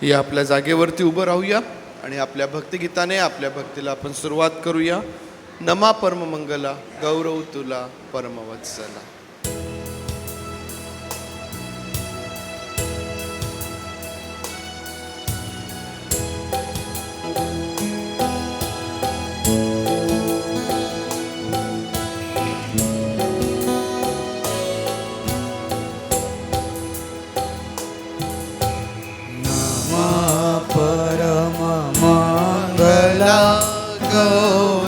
या आपल्या जागेवरती उभं राहूया आणि आपल्या भक्तिगीताने आपल्या भक्तीला आपण सुरुवात करूया. नमा परममंगला गौरव तुला परमवत्सला. गौरव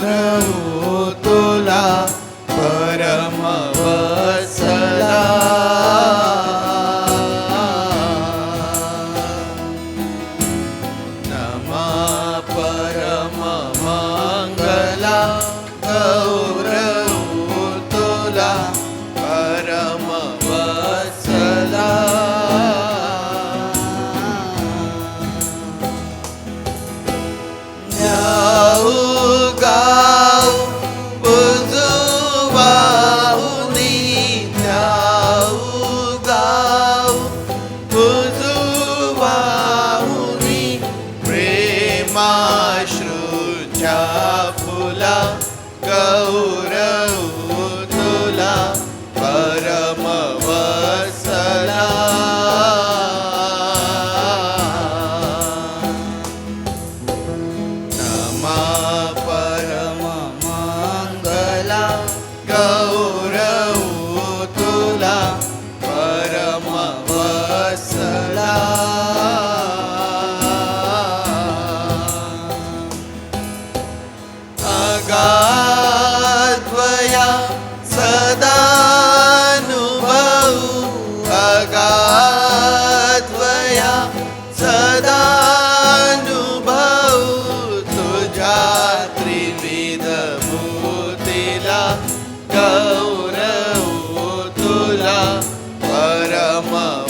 तुला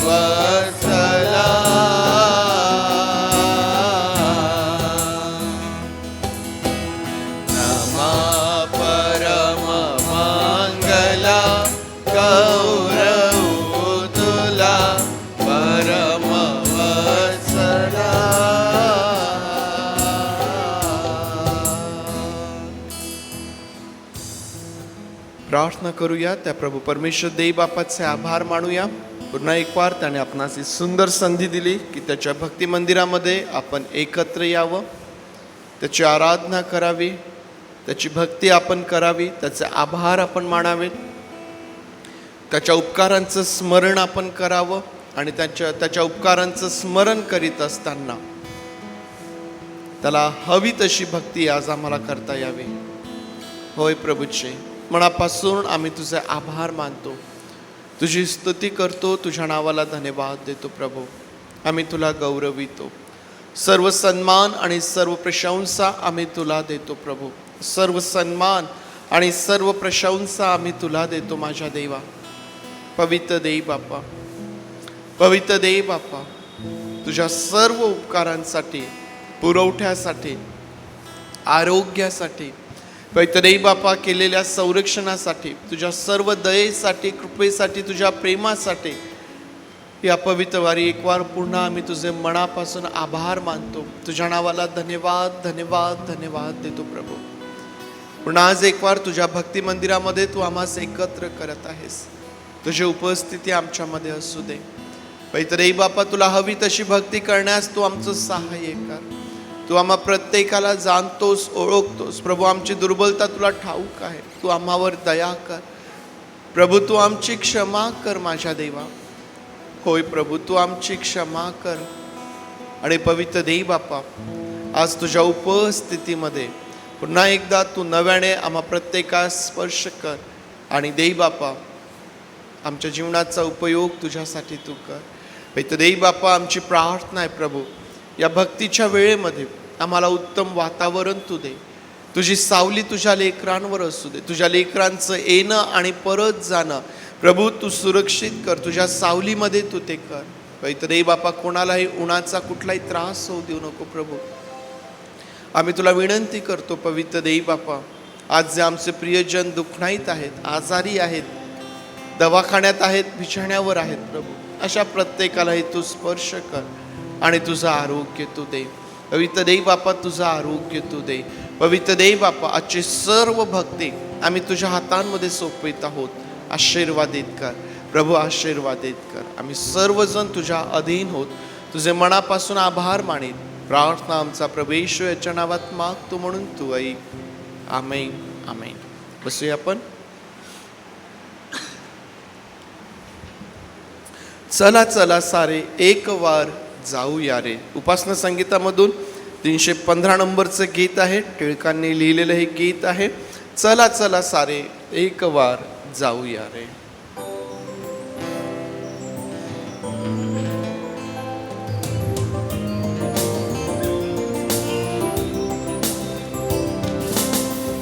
परमवत्सला. नमः परममंगला गौरव तुला परमवत्सला. प्रार्थना करूया. त्या प्रभू परमेश्वर देव बापाचे आभार मानूया. पुन्हा एक वार त्याने आपणास ही सुंदर संधी दिली की त्याच्या भक्ती मंदिरामध्ये आपण एकत्र यावं, त्याची आराधना करावी, त्याची भक्ती आपण करावी, त्याचे आभार आपण मानावेत, त्याच्या उपकारांचं स्मरण आपण करावं आणि त्याच्या उपकारांचं स्मरण करीत असताना त्याला हवी तशी भक्ती आज आम्हाला करता यावी. होय प्रभूचे, मनापासून आम्ही तुझे आभार मानतो, तुझी स्तुती करतो, तुझ्या नावाला धन्यवाद देतो. प्रभू आम्ही तुला गौरवितो. सर्व सन्मान आणि सर्व प्रशंसा आम्ही तुला देतो. प्रभू सर्व सन्मान आणि सर्व प्रशंसा आम्ही तुला देतो. माझ्या देवा, पवित्र देव बाप्पा, पवित्र देव बाप्पा, तुझ्या सर्व उपकारांसाठी, पुरवठ्यासाठी, आरोग्यासाठी, पवित्र देव बाप्पा केलेल्या संरक्षणासाठी, तुझ्या सर्व दयेसाठी, कृपेसाठी, तुझ्या प्रेमासाठी या पवित्र वारी एक वार पुन्हा आम्ही तुझे मनापासून आभार मानतो. तुझ्या नावाला धन्यवाद धन्यवाद धन्यवाद देतो. प्रभू पुन्हा आज एक वार तुझ्या भक्ती मंदिरामध्ये तू आम्हास एकत्र करत आहेस. तुझी उपस्थिती आमच्यामध्ये असू दे. पवित्र देव बाप्पा, तुला हवी तशी भक्ती करण्यास तू आमचं सहाय्य कर. तू आम्हा प्रत्येकाला जाणतोस, ओळखतोस. प्रभू आमची दुर्बलता तुला ठाऊक आहे. तू आम्हावर दया कर. प्रभू तू आमची क्षमा कर. माझ्या देवा, होय प्रभू तू आमची क्षमा कर. आणि पवित्र देव बाप्पा, आज तुझ्या उपस्थितीमध्ये पुन्हा एकदा तू नव्याने आम्हा प्रत्येकास स्पर्श कर. आणि देव बाप्पा, आमच्या जीवनाचा उपयोग तुझ्यासाठी तू कर. पवित्र देव बाप्पा, आमची प्रार्थना आहे प्रभू, या भक्तीच्या वेळेमध्ये आम्हाला उत्तम वातावरण तू दे. तुझी सावली तुझ्या लेकरांवर असू दे. तुझ्या लेकरांचं येणं आणि परत जाणं प्रभू तू सुरक्षित कर. तुझ्या सावलीमध्ये तू ते कर. पवित्र देव बाप्पा, कोणालाही उन्हाचा कुठलाही त्रास होऊ देऊ नको. प्रभू आम्ही तुला विनंती करतो पवित्र देव बाप्पा, आज जे आमचे प्रियजन दुःखणाईत आहेत, आजारी आहेत, दवाखान्यात आहेत, बिछाण्यावर आहेत, प्रभू अशा प्रत्येकालाही तू स्पर्श कर. आणि तुझं आरोग्य तू दे. पवित्र देव बापा, तुझं आरोग्य तू दे. पवित्र देव बापा, आजची सर्व भक्ती आम्ही तुझ्या हातांमध्ये सोपवित आहोत. आशीर्वादित कर प्रभू, आशीर्वादित कर. आम्ही सर्वजण तुझ्या अधीन होत. तुझे मनापासून आभार मानित प्रार्थना आमचा प्रभू येशू याच्या नावात मागतो म्हणून तू ऐक. आमेन, आमेन. बसूया आपण. चला चला सारे एक वार जाऊया रे. उपासना संगीतामधून 315 नंबरचं गीत आहे. टिळकांनी लिहिलेलं हे गीत आहे. चला चला सारे एक वार जाऊया रे.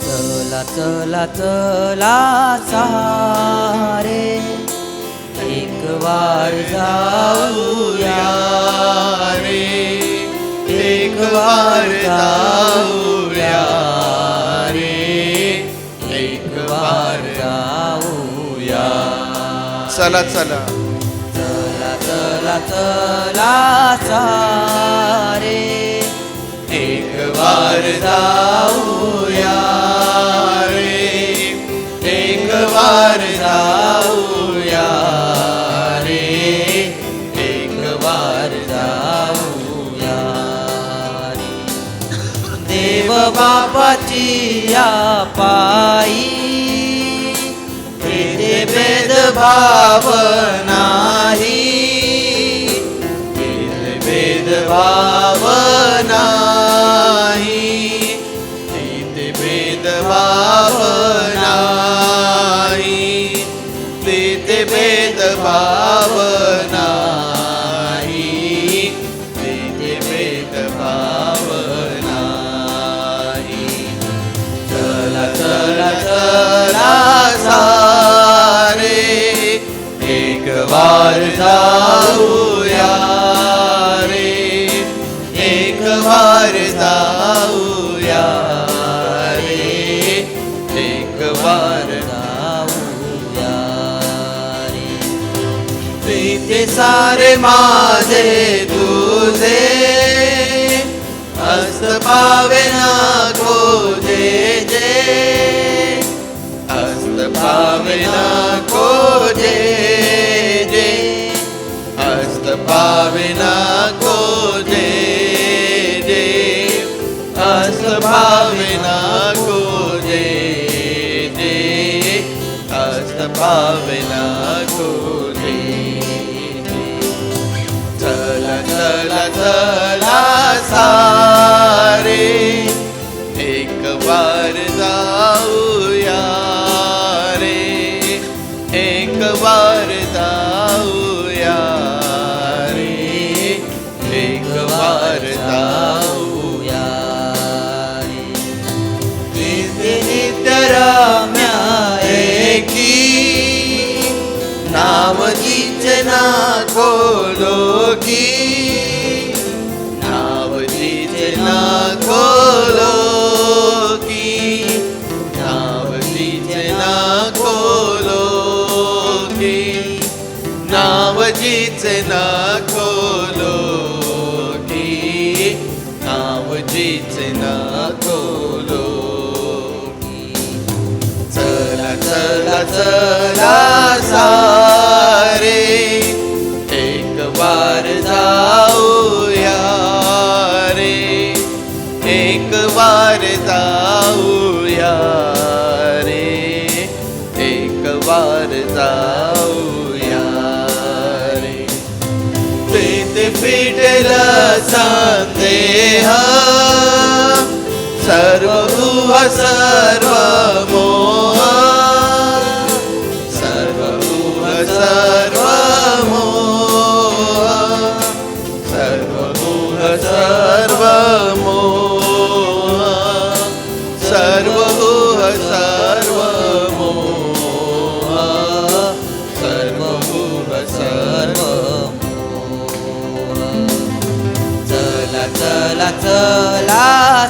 चला चला चला सारे एक वार जाऊया रे, एक वार जाऊया रे, एक वार जाऊया. चला चला चला चला चला सारे एक वार जाऊया रे, एक वार जाऊया रे, एक वार जाऊया रे. देव बापाची या पायी तेथे भेदभाव नाही, तेथे भेदभाव नाही, तेथे भेदभाव नाही, तेथे भेदभाव नाही, तेथे भेदभाव नाही. चला चला चला सारे एक वार जाऊया रे, एक वार जाऊया रे, एक वार जाऊया रे. प्रीती सारे माझे तुझे हस्त पावे ना खोजे जे, हस्त पावे ना खोजे जे, हस्त पावे ना खोजे जे, हस्त पावे ना खोजे जे, हस्त पावे ना खोजे जे. चला चला चला सारे एक वार जाऊया रे, एक वार जाऊया रे, एक वार जाऊया रे. रे. नित्य रम्य एकी नाम तिचे ना खोलो की, नाव तिचे ना खोलो की, नाव तिचे ना खोलो की, नाव तिचे ना खोलो की, नाव तिचे ना खोलो की. चला चला चला सारे एक वार जाऊया रे, एक वार जाऊया रे, एक वार जाऊया रे. प्रीती फिटेल संदेह सर्व ऊह सर्व मोह, सर्व ऊह सर्व मोह, सर्व ऊह सर्व मोह, सर्व ऊह सर्व मोह, सर्व ऊह सर्व मोह. चला चला चला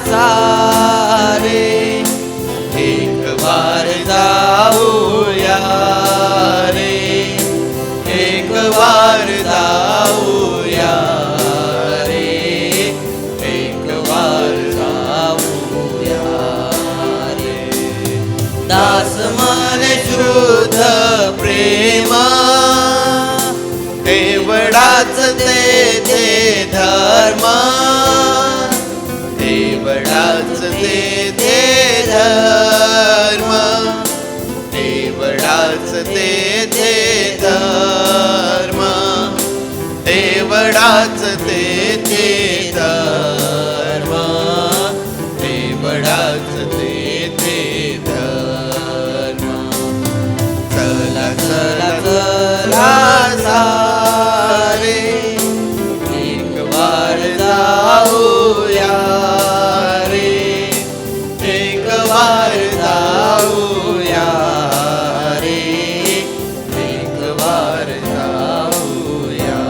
सारे एक वार जाऊया रे, एक वार जाऊया तेथे धर्म, एवढाच तेथे धर्म. चला चला चला सारे एक वार जाऊया रे, एक वार जाऊया रे, एक वार जाऊया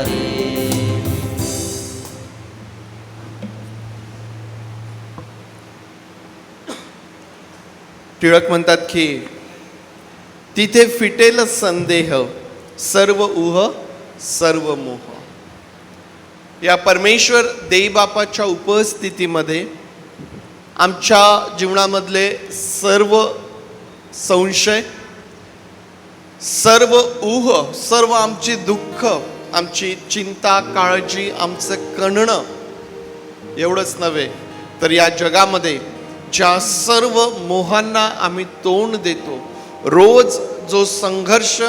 रे. टिळक म्हणतात की तिथे फिटेल संदेह, सर्व ऊह सर्व मोह. या परमेश्वर देईबापाच्या उपस्थितीमध्ये आमच्या जीवनामधले सर्व संशय, सर्व ऊह, सर्व आमची दुःख, आमची चिंता, काळजी, आमचं कणणं एवढंच नव्हे तर या जगामध्ये ज्या सर्व मोहांना आम्ही तोंड देतो, रोज जो संघर्ष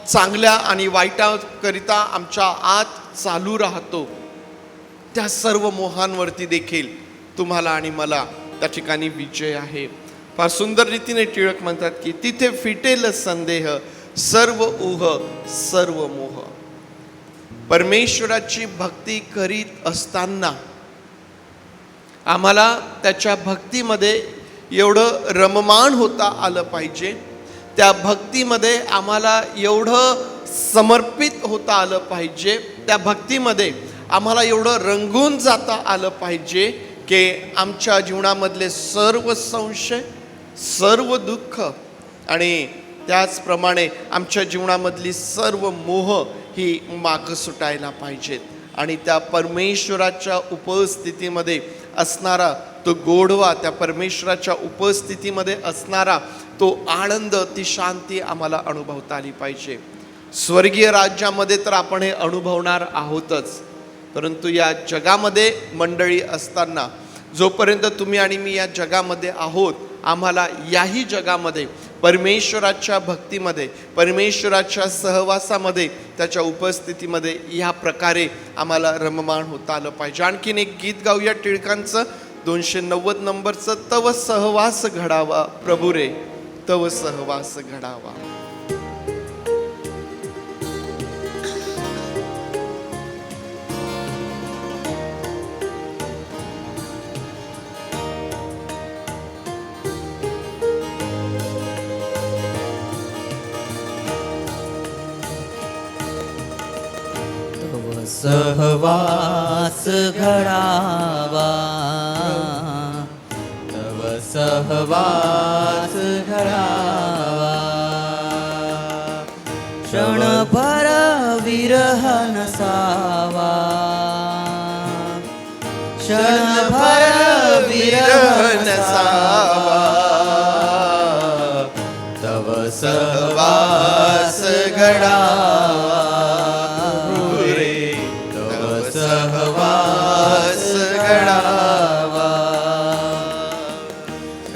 चांगल्या आणि वाईटाकरिता आमच्या आत चालू राहतो, त्या सर्व मोहांवरती देखील तुम्हाला आणि मला त्या ठिकाणी विजय आहे. फार सुंदर रीतीने टिळक म्हणतात की तिथे फिटेल संदेह, सर्व ऊह सर्व मोह. परमेश्वराची भक्ती करीत असताना आम्हाला त्याच्या भक्तीमध्ये एवढं रममाण होता आलं पाहिजे, त्या भक्तीमध्ये आम्हाला एवढं समर्पित होता आलं पाहिजे, त्या भक्तीमध्ये आम्हाला एवढं रंगून जाता आलं पाहिजे की आमच्या जीवनामधले सर्व संशय, सर्व दुःख आणि त्याचप्रमाणे आमच्या जीवनामधली सर्व मोह ही मागं सुटायला पाहिजेत. आणि त्या परमेश्वराच्या उपस्थितीमध्ये असणारा तो गोडवा, त्या परमेश्वराच्या उपस्थितीमध्ये असणारा तो आनंद, ती शांती आम्हाला अनुभवता आली पाहिजे. स्वर्गीय राज्यामध्ये तर आपण हे अनुभवणार आहोतच, परंतु या जगामध्ये मंडळी असताना जोपर्यंत तुम्ही आणि मी या जगामध्ये आहोत, आम्हाला याही जगामध्ये परमेश्वराच्या भक्तीमध्ये, परमेश्वराच्या सहवासामध्ये, त्याच्या उपस्थितीमध्ये या प्रकारे आम्हाला रममाण होता आलं पाहिजे. आणखीन एक गीत गाऊया टिळकांचं, 290 नंबरचं. तव सहवास घडावा प्रभू रे, तव सहवास घडावा. सहवास घडावा, तव सहवास घडावा. क्षणभर विरह नसावा, क्षणभर विरह नसावा. तव सहवास घडावा सहवास घडावा.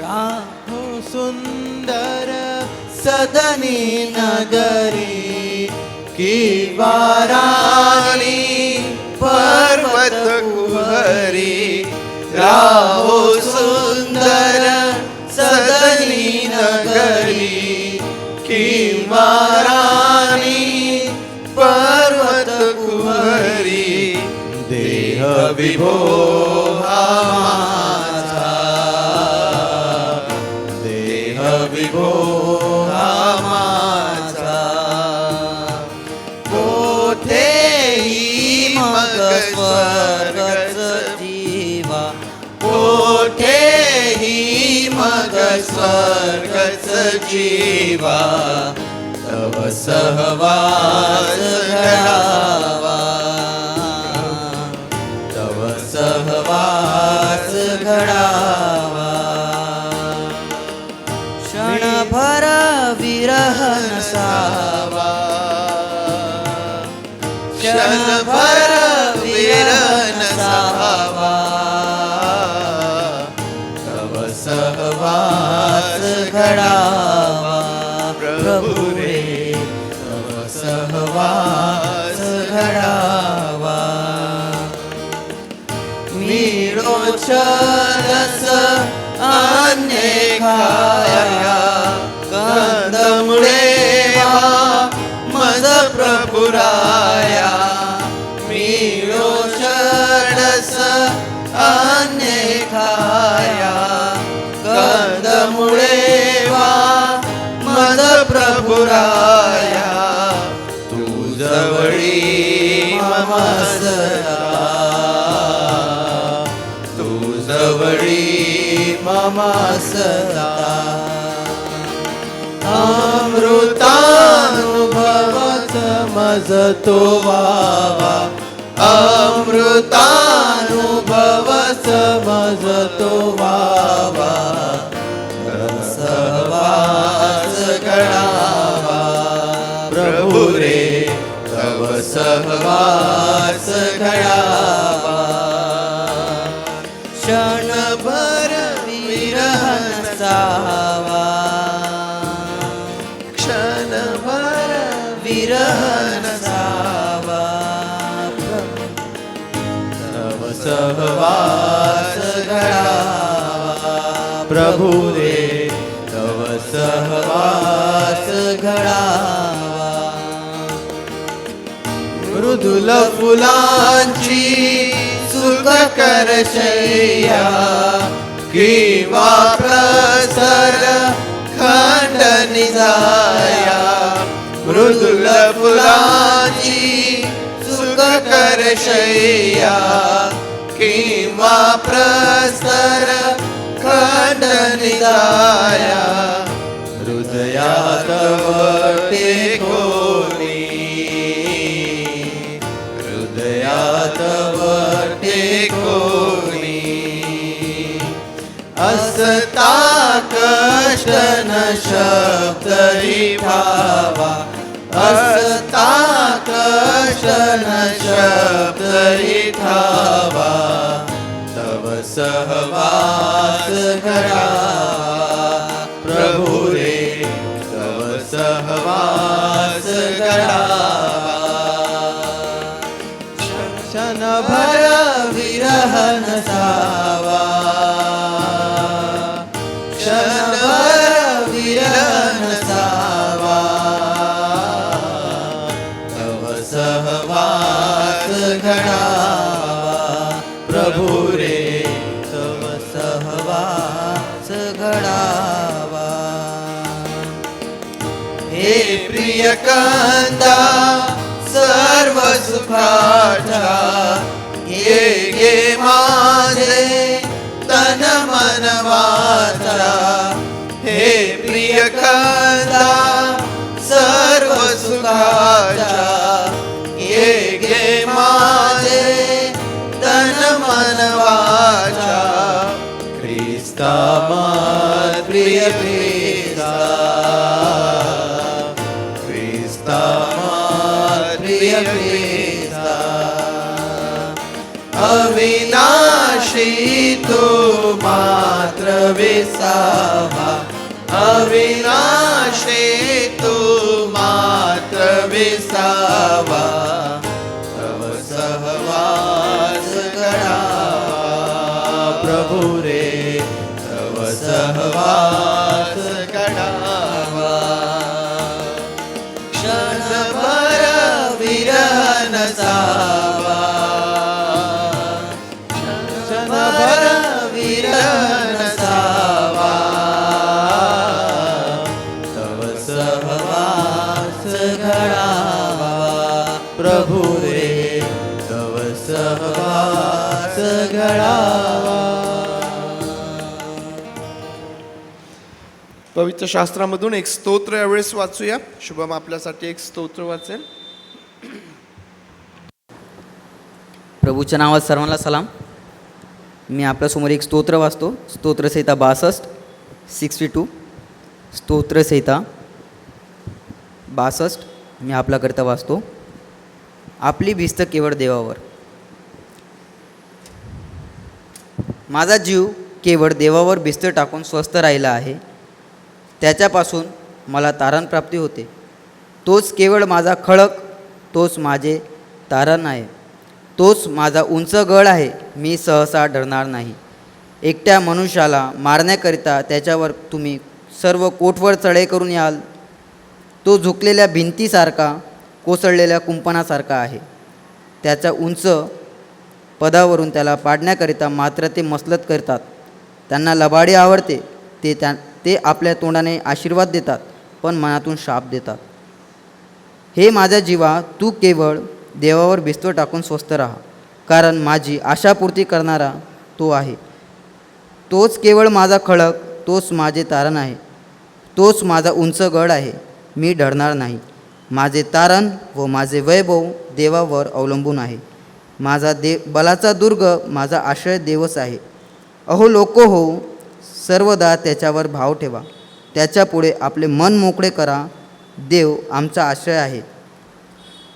राहो सुंदर सदनी नगरी, किंवा राणी पर्वत कुहरी. राहो सुंदर सदनी नगरी, किंवा राणी पर्वत कुहरी. देह विभो हा माझा, देह विभो हा माझा. कोठेही मग स्वर्गच जीवा, कोठेही मग स्वर्गच जीवा. तव सहवास घडावा, सहवास घडावा. क्षणभर विरह नसावा, क्षणभर विरह नसावा. तव सहवास घडावा प्रभु रे, तव सहवास घडावा. रस अन्य खाया कंदमुळे मज प्रभुराया मिळो षडस अन्य खाया कंदमुळे मज प्रभुराया तू जवळी मम सदा तू जवळी मम सदा अमृतानुभवत मज तो वावा अमृतानुभवत मज तो वावा सहवास घडावा प्रभु रे तव सहवास घडावा क्षणभर विरह नसावा क्षणभर विरह नसावा तव सहवास घडावा प्रभु रे तव सहवास घडावा मृदुल फुलांची सुखकर शय्या किंवा प्रसर खंडनी जाया मृदुल फुलांची सुखकर शय्या किंवा प्रसर खंडनी जाया हृदयात वटे कोणी हृदयात वटे कोणी असता कष्ट न शब्द भावा असता कष्ट न शब्द धावा तव सहवास घडावा प्रभु रे तव सहवास घडावा क्षणभर विरह नसावा क्षणभर विरह नसावा तव सहवास घडावा प्रभु रे तव सहवास घडावा हे प्रिय कंदा सर्व सुखाचा ये गे माझे तन मन वाचा हे प्रिय कंदा सर्व सुखाचा ये गे माझे तन मन वाचा ख्रिस्ता मात प्रिय ख्रिस्ता ख्रिस्ता प्रिय ख्रिस्ता अविनाशी तू मात्र विसावा अविनाशी तू मात्र विसावा तव सहवास घडावा प्रभु रे तव सहवास घडावा क्षणभर विरह नसावा क्षणभर विरह नसावा तव सहवास घडावा प्रभु रे तव सहवास घडावा पवित्र शास्त्रामधून एक स्तोत्र यावेळेस वाचूया. शुभम आपल्यासाठी एक स्तोत्र वाचेल. प्रभूच्या नावात सर्वांना सलाम. मी आपल्यासमोर एक स्तोत्र वाचतो. स्तोत्रसंहिता 62 62 स्तोत्रसंहिता 62 मी आपल्याकरता वाचतो. आपली भिस्त केवळ देवावर. माझा जीव केवळ देवावर भिस्त टाकून स्वस्थ राहिला आहे. त्याच्यापासून मला तारण प्राप्ती होते. तोच केवळ माझा खळक, तोच माझे तारण आहे. तोच माझा उंच गड आहे, मी सहसा डरणार नाही. एकट्या मनुष्याला मारण्याकरिता त्याच्यावर तुम्ही सर्व कोटवर चढाई करून याल. तो झुकलेल्या भिंतीसारखा, कोसळलेल्या कुंपणासारखा आहे. त्याच्या उंच पदावरून त्याला पाडण्याकरिता मात्र ते मसलत करतात. त्यांना लबाडी आवडते. ते आपल्या तोंडाने आशीर्वाद देतात, पण मनातून शाप देतात. हे माझ्या जीवा, तू केवळ देवावर बिस्तव टाकून स्वस्थ राहा, कारण माझी आशापूर्ती करणारा तो आहे. तोच केवळ माझा खळग, तोच माझे तारण आहे, तोच माझा उंच गड आहे, मी डरणार नाही. माझे तारण व माझे वैभव देवावर अवलंबून आहे. माझा बलाचा दुर्ग, माझा आश्रय देवच आहे. अहो लोको हो, सर्वदा त्याच्यावर भाव ठेवा. त्याच्यापुढे आपले मन मोकळे करा. देव आमचा आश्रय आहे.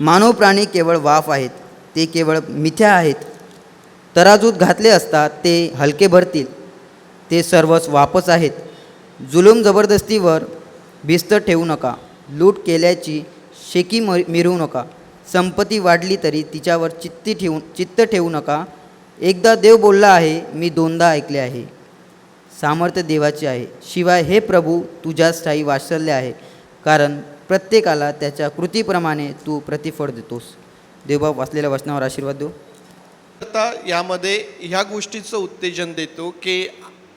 मानव प्राणी केवळ वाफ आहेत, ते केवळ मिथ्या आहेत. तराजूत घातले असता ते हलके भरतील, ते सर्वच वापच आहेत. जुलूम जबरदस्तीवर भिस्त ठेवू नका. लूट केल्याची शेकी मिरवू नका. संपत्ती वाढली तरी तिच्यावर चित्त ठेवू नका. एकदा देव बोलला आहे, मी दोनदा ऐकले आहे. सामर्थ्य देवाचे आहे. शिवाय हे प्रभू, तुझ्याच ठायी वात्सल्य आहे, कारण प्रत्येकाला त्याच्या कृतीप्रमाणे तू प्रतिफळ देतोस. देवबाप वाचलेल्या वचनावर आशीर्वाद देऊ. आता यामध्ये ह्या गोष्टीचं उत्तेजन देतो की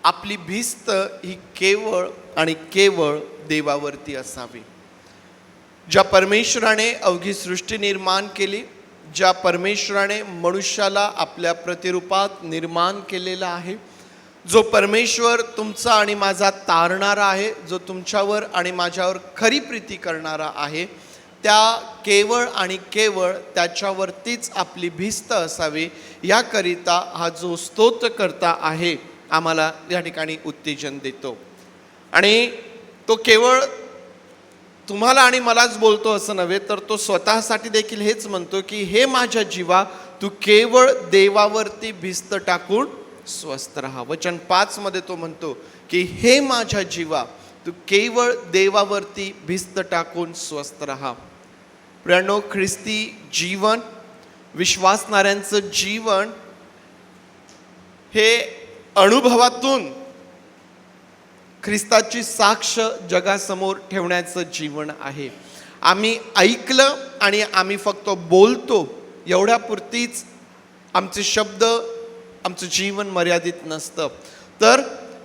आपली भिस्त ही केवळ आणि केवळ देवावरती असावी. ज्या परमेश्वराने अवघी सृष्टी निर्माण केली, ज्या परमेश्वराने मनुष्याला आपल्या प्रतिरूपात निर्माण केलेला आहे, जो परमेश्वर तुमचा आणि माझा तारणारा आहे, जो तुमच्यावर आणि माझ्यावर खरी प्रीती करणारा आहे, त्या केवळ आणि केवळ त्याच्यावरतीच आपली भिस्त असावी, याकरिता हा जो स्तोत्रकर्ता आहे आम्हाला या ठिकाणी उत्तेजन देतो. आणि तो केवळ तुम्हाला आणि मलाच बोलतो असं नव्हे, तर तो स्वतःसाठी देखील हेच म्हणतो की हे माझ्या जीवा, तू केवळ देवावरती भिस्त टाकून स्वस्थ राहा. वचन 5 मध्ये तो म्हणतो की हे माझ्या जीवा, तू केवळ देवावरती भिस्त टाकून स्वस्थ राहा. प्रियांनो, ख्रिस्ती जीवन, विश्वासणाऱ्यांचं जीवन हे अनुभवातून ख्रिस्ताची साक्ष जगासमोर ठेवण्याचं जीवन आहे. आम्ही ऐकलं आणि आम्ही फक्त बोलतो एवढ्यापुरतीच आमचे शब्द, आमचं जीवन मर्यादित नसतं. तर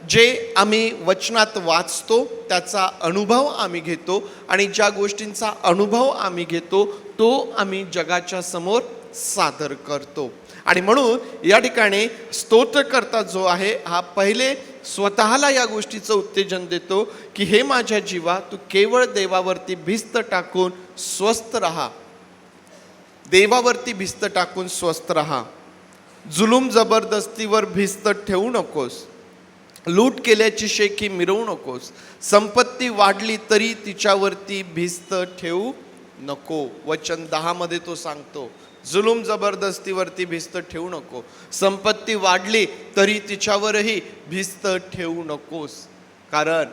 जे आम्ही वचनात वाचतो त्याचा अनुभव आम्ही घेतो, आणि ज्या गोष्टींचा अनुभव आम्ही घेतो तो आम्ही जगाच्या समोर सादर करतो. आणि म्हणून या ठिकाणी स्तोत्रकर्ता जो आहे हा पहिले स्वतःला या गोष्टीचं उत्तेजन देतो की हे माझ्या जीवा, तू केवळ देवावरती भिस्त टाकून स्वस्थ राहा. देवावरती भिस्त टाकून स्वस्थ राहा. जुलूम जबरदस्तीवर भिस्त ठेवू नकोस. लूट केल्याची शेकी मिरवू नकोस. संपत्ती वाढली तरी तिच्यावरती भिस्त ठेवू नको. वचन 10 मध्ये तो सांगतो, जुलूम जबरदस्तीवरती भिस्त ठेवू नको. संपत्ती वाढली तरी तिच्यावरही भिस्त ठेवू नकोस, कारण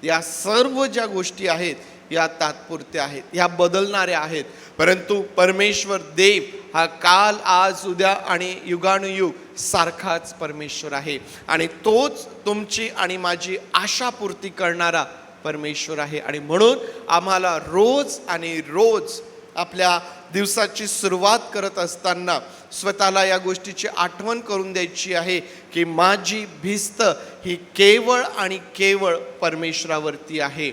या सर्व ज्या गोष्टी आहेत या तात्पुरत्या आहेत, ह्या बदलणाऱ्या आहेत. परंतु परमेश्वर देव हा काल, आज, उद्या आणि युगानुयुग सारखाच परमेश्वर आहे, आणि तोच तुमची आणि माझी आशापूर्ती करणारा परमेश्वर आहे. आणि म्हणून आम्हाला रोज आणि रोज आपल्या दिवसाची सुरुवात करत असताना स्वतःला या गोष्टीची आठवण करून द्यायची आहे की माझी भिस्त ही केवळ आणि केवळ परमेश्वरावरती आहे.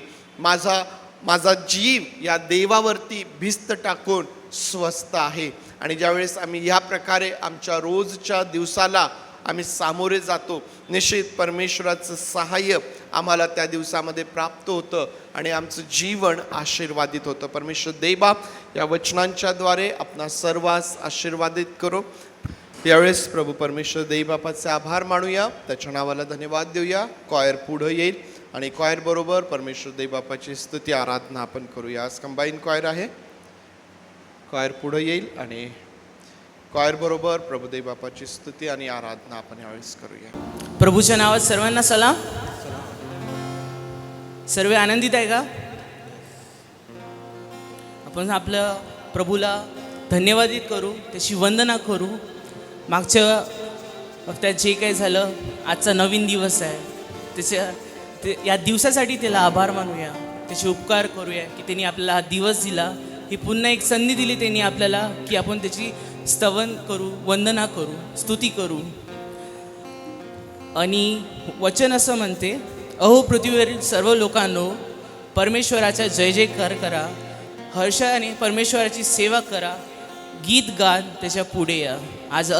माझा जीव या देवावरती भिस्त टाकून स्वस्थ आहे. आणि ज्यावेळेस आम्ही या प्रकारे आमच्या रोजच्या दिवसाला आम्ही सामोरे जातो, निश्चित परमेश्वराचं सहाय्य आम्हाला त्या दिवसामध्ये प्राप्त होतं आणि आमचं जीवन आशीर्वादित होतं. परमेश्वर देवबाप या वचनांच्याद्वारे आपणा सर्वांस आशीर्वादित करो. यावेळेस प्रभू परमेश्वर देवबापाचे आभार मानूया, त्याच्या नावाला धन्यवाद देऊया. कॉयर पुढं येईल आणि कॉयर बरोबर परमेश्वर देवबापाची स्तुती आराधना आपण करूया. आज कंबाईन कॉयर आहे. कॉयर पुढं येईल आणि कॉयर बरोबर प्रभुदेव बापाची स्तुती आणि आराधना आपण यावेळेस करूया. प्रभूच्या नावात सर्वांना सलाम. सर्व आनंदित आहे का? आपण आपल्या प्रभूला धन्यवादित करू, त्याची वंदना करू. मागच्या हप्त्यात जे काही झालं, आजचा नवीन दिवस आहे, या दिवसासाठी त्याला आभार मानूया, त्याचे उपकार करूया की त्यांनी आपल्याला हा दिवस दिला, ही पुन्हा एक संधी दिली त्यांनी आपल्याला की आपण त्याची स्तवन करू, वंदना करू, स्तुती करू. आणि वचन असं म्हणते, अहो पृथ्वीवरील सर्व लोकांनो, परमेश्वराचा जय जयकार करा, हर्षाने परमेश्वराची सेवा करा, गीत गात त्याच्या पुढे या. आज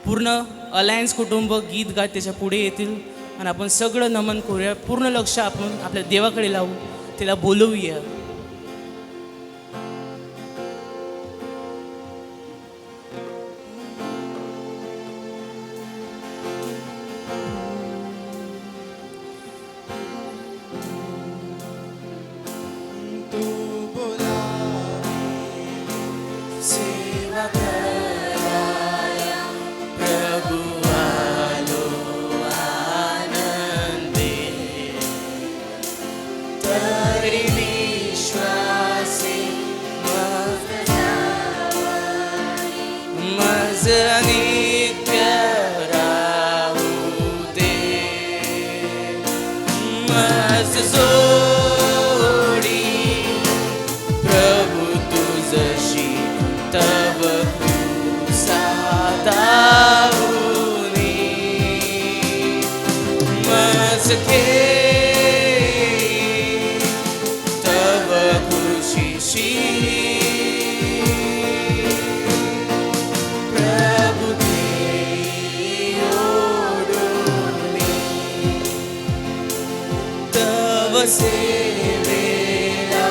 पूर्ण अलायन्स कुटुंब गीत गात त्याच्या पुढे येतील आणि आपण सगळं नमन करूया. पूर्ण लक्ष आपण आपल्या देवाकडे लावू, त्याला बोलवूया. सेवा कराया प्रभु आलो आनंदे, तरी विश्वासे मज नित्य राहू दे. मज जोडी प्रभु तुझशी तव सादाऊनी, मज तव खुशीशी प्रभु ओढूनी, तव सेवेला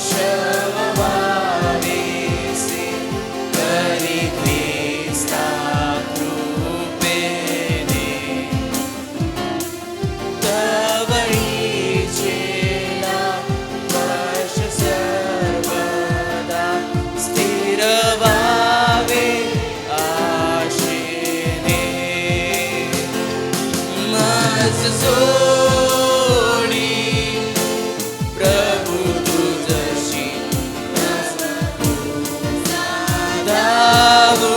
शववारेसे करी ख्रिस्ता कृपेने, तवळीचेला वर्ष सर्वदा स्थिर व्हावे आशेने. मज जोडी प्रभु तुझशी दाऊनी,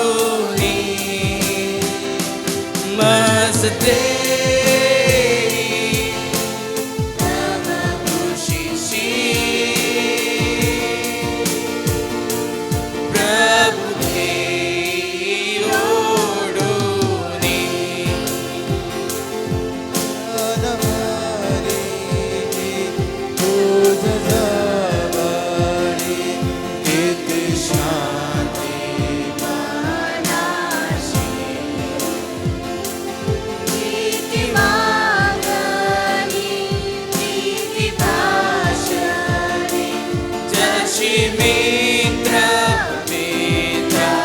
मज खुशीशी प्रभु ओढूनी. जशी मित्र मित्राशी,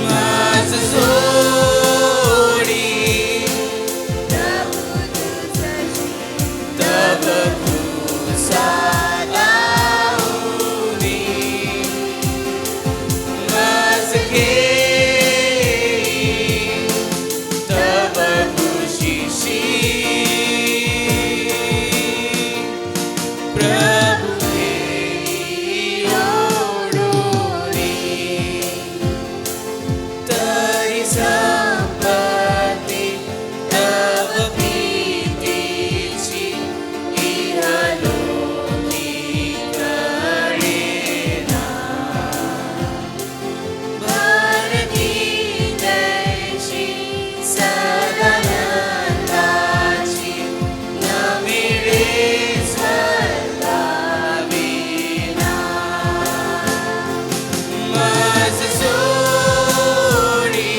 मज जोडी तव सादाऊनी, मज तव खुशीशी प्रभु ओढूनी, तरी संपत्ती तव भीतीची इहलोकी कळेना. भरती जयशी सदानंदाची न मिळे स्वर्गाविना. मज जोडी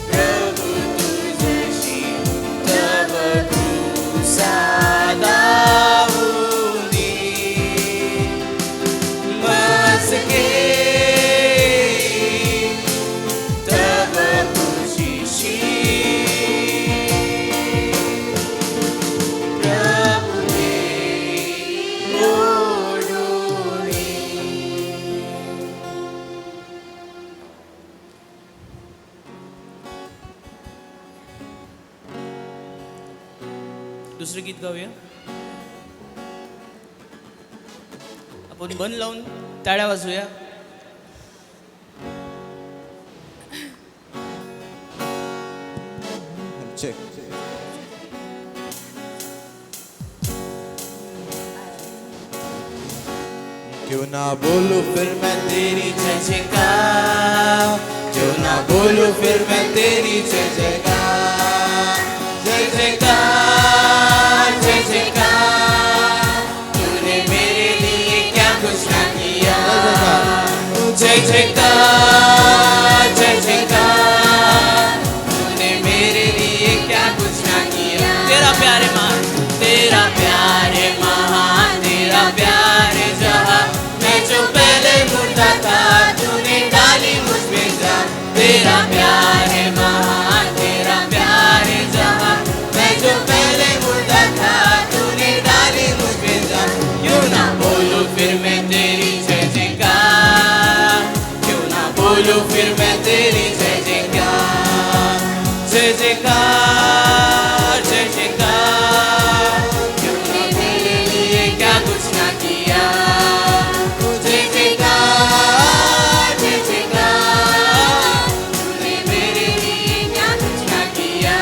प्रभु तुझशी तव सादाऊनी, मज तव खुशीशी प्रभु ओढूनी. दुसरं गीत गाऊया. आपण मन लावून टाळ्या वाजूया. चेक. क्यों ना बोलूं फिर मैं तेरी जय जयकार, क्यों ना बोलूं फिर मैं तेरी जय जयकार. जय जयकार जय जयकार, तूने मेरे लिए क्या कुछ ना किया. जय जयकार जय जयकार, तूने मेरे लिए क्या कुछ ना किया. तेरा प्यार है महान, तेरा प्यार है महान, तेरा प्यार है जहां. मैं जो पहले मुर्दा था तूने डाली मुझ में जान. तेरा प्यार है महान, तेरा प्यार है जहां. मैं जो पहले मुर्दा था तूने डाली मुझ में जान. क्यों ना बोलूं फिर मैं तेरी जय जयकार, क्यों ना बोलूं फिर मैं तेरी जय जयकार. जय जयकार जय जयकार, तूने मेरे लिए क्या कुछ ना किया. जय जयकार जय जयकार, तूने मेरे लिए क्या कुछ ना किया.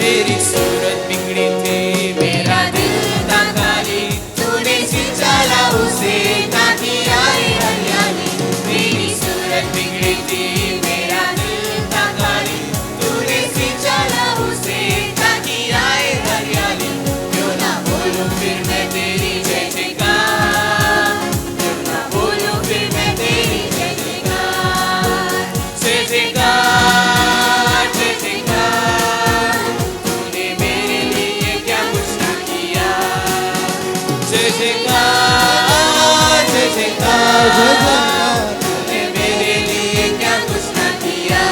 मेरी सूरत बिगड़ी थी, मेरा दिल था खाली, तूने सिंचाला उसे ताकि आए हरियाली. मेरी सूरत बिगड़ी थी, मेरा दिल था खाली, तूने सिंचाला उसे ताकि आए हरियाली. क्यों ना बोलूं फिर मैं तेरी जय जयकार, क्यों ना बोलूं फिर मैं तेरी जय जयकार. जय जयकार जय जयकार, तूने मेरे लिए क्या कुछ ना किया. जय जयकार जय जयकार, तूने मेरे लिए क्या कुछ ना किया.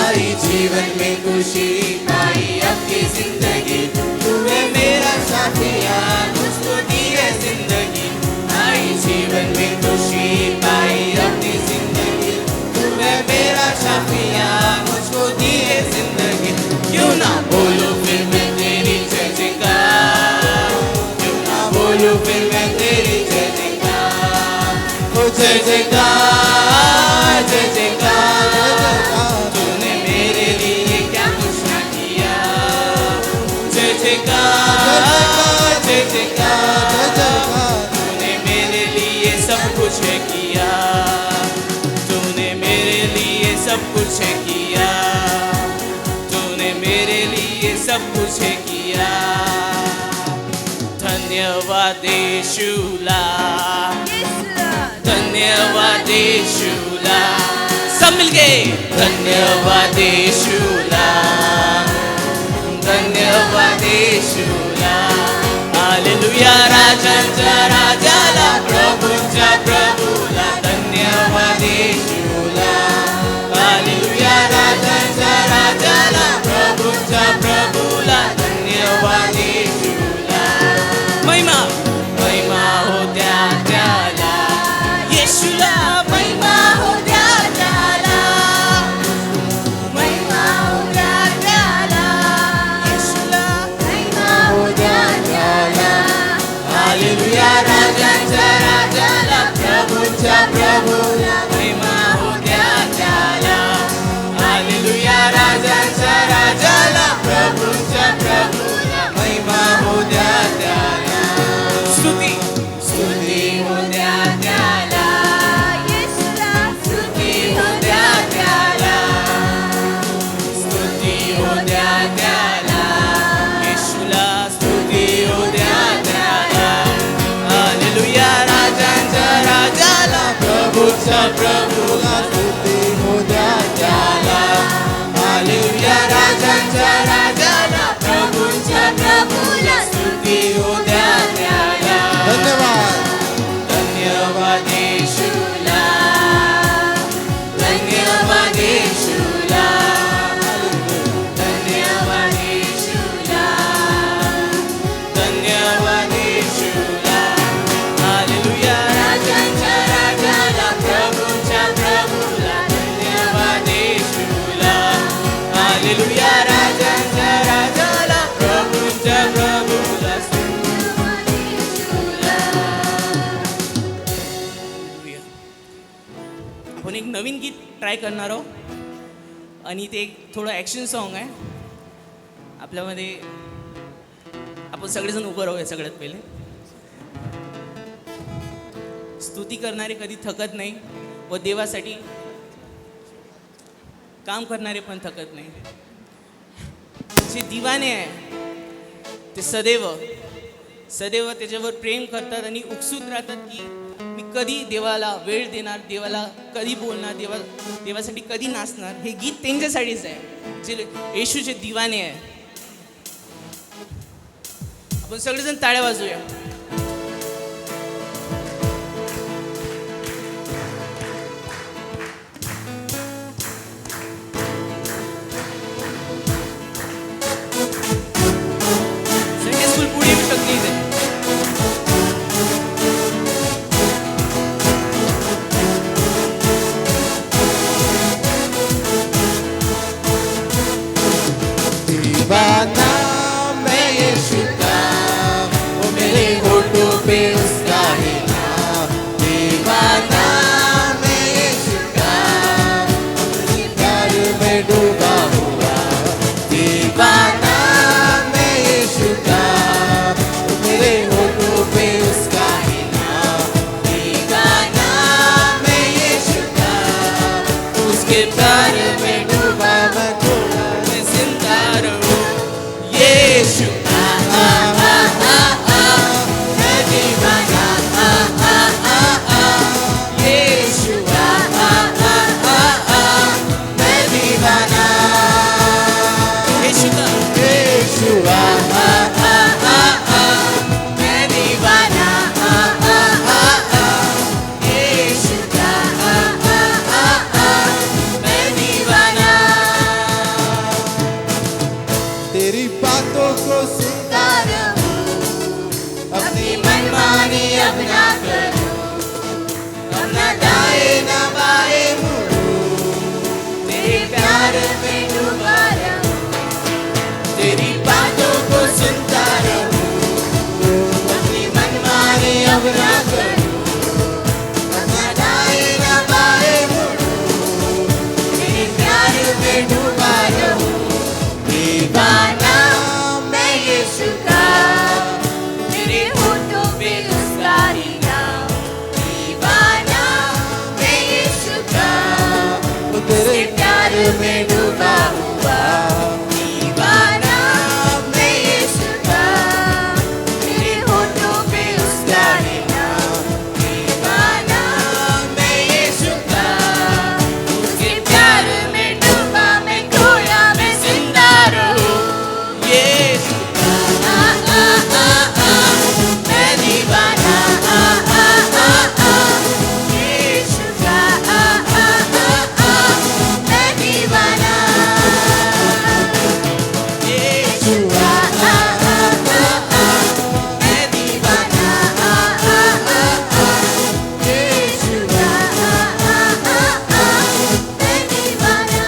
आई जीवन में खुशी पाई अपनी जिंदगी, तूने मेरा साथिया मुझको दी है जिंदगी. आई जीवन में खुशी पाई अपनी जिंदगी, तूने मेरा साथिया मुझको दी है जिंदगी. क्यों ना बोलूं फिर मैं तेरी जय जयकार, क्यों ना बोलूं फिर मैं तेरी जय जयकार. ओ जय जयकार जय जयकार, तूने मेरे लिए क्या कुछ ना किया. जय जयकार जय जयकार, तूने मेरे लिए सब कुछ है किया. तूने मेरे लिए सब कुछ है किया, तूने मेरे लिए सब कुछ है किया. धन्यवाद यीशुला, धन्यवाद यीशुला. सब मिलके धन्यवाद यीशुला, धन्यवाद यीशुला. हालेलुया राजांच्या राजाला, प्रभूंच्या प्रभूला धन्यवाद यीशुला. हालेलुया राजांच्या राजाला, प्रभूंच्या प्रभूला धन्यवाद यीशुला. महिमा महिमा हो द्या त्याला, येशूला. महिमा हो द्या त्याला, महिमा हो द्या त्याला, येशूला. महिमा हो द्या त्याला. हालेलुया राजांच्या राजाला, प्रभूंच्या प्रभूला महिमा हो द्या त्याला. हालेलुया राजांच्या राजाला, प्रभूंच्या प्रभूला महिमा हो द्या त्याला. स्तुती स्तुती हो द्या त्याला, स्तुती हो द्या त्याला, स्तुती हो द्या त्याला, येशूला. स्तुती हो द्या त्याला. हालेलुया राजांच्या राजाला, प्रभूच्या प्रभूला स्तुती हो द्या त्याला. हालेलुया राजांच्या राजाला, प्रभूच्या प्रभूला स्तुती हो द्या त्याला. धन्यवाद धन्यवाद यीशुला, धन्यवाद यीशुला, धन्यवाद यीशुला, धन्यवाद यीशुला. हालेलुया राजांच्या राजाला, प्रभूच्या प्रभूला धन्यवाद यीशुला. हालेलुया राजांच्या राजाला, प्रभूच्या प्रभूला धन्यवाद यीशुला. आपण एक नवीन गीत ट्राय करणार आहोत आणि ते एक थोडं ॲक्शन सॉन्ग आहे. आपल्यामध्ये आपण सगळेजण उभं राहूया. सगळ्यात पहिले स्तुती करणारे कधी थकत नाही व देवासाठी काम करणारे पण थकत नाही. जे दिवाने आहे ते सदैव सदैव त्याच्यावर प्रेम करतात आणि उत्सुक राहतात की मी कधी देवाला वेळ देणार, देवाला कधी बोलणार, देवासाठी कधी नाचणार. हे गीत त्यांच्यासाठीच आहे जे येशूचे दिवाने आहे. आपण सगळेजण टाळ्या वाजूया. संडे स्कूल पुढे येऊ शकते इथे. दीवाना मैं यीशु का, वो मेरे होठों पे उसका ही नाम. दीवाना मैं यीशु का, उसके प्यार में डूबा हुआ. दीवाना मैं यीशु का, वो मेरे होठों पे उसका ही नाम. दीवाना मैं यीशु का, उसके प्यार में डूबा मैं खोया मैं जिंदा रहूं. यीशु मैं दीवाना. यीशु मैं दीवाना. येशू का यीशु मैं दीवाना. यीशु मैं दीवाना. तेरी बातों को सुनता रहूं, अपनी मनमानी अब ना करूं. अब ना दाएं ना बाएं मुड़ूं, तेरे प्यार में डूबा रहूं. तेरी बातों को सुनता रहूं, अपनी मनमानी अब ना करूं. अब ना दाएं ना बाएं मुड़ूं, तेरे प्यार में डूबा रहूं. दीवाना मैं यीशु का, मेरे होठों पे उसका ही नाम. दीवाना मैं यीशु का, वो तेरे प्यार में डूबा हुआ. दीवाना मैं यीशु का, मेरे होठों पे उसका ही नाम. दीवाना मैं यीशु का, उसके प्यार में डूबा मैं खोया मैं जिंदा रहूं. यीशु मैं दीवाना. यीशु मैं दीवाना. यीशु मैं दीवाना. यीशु मैं दीवाना.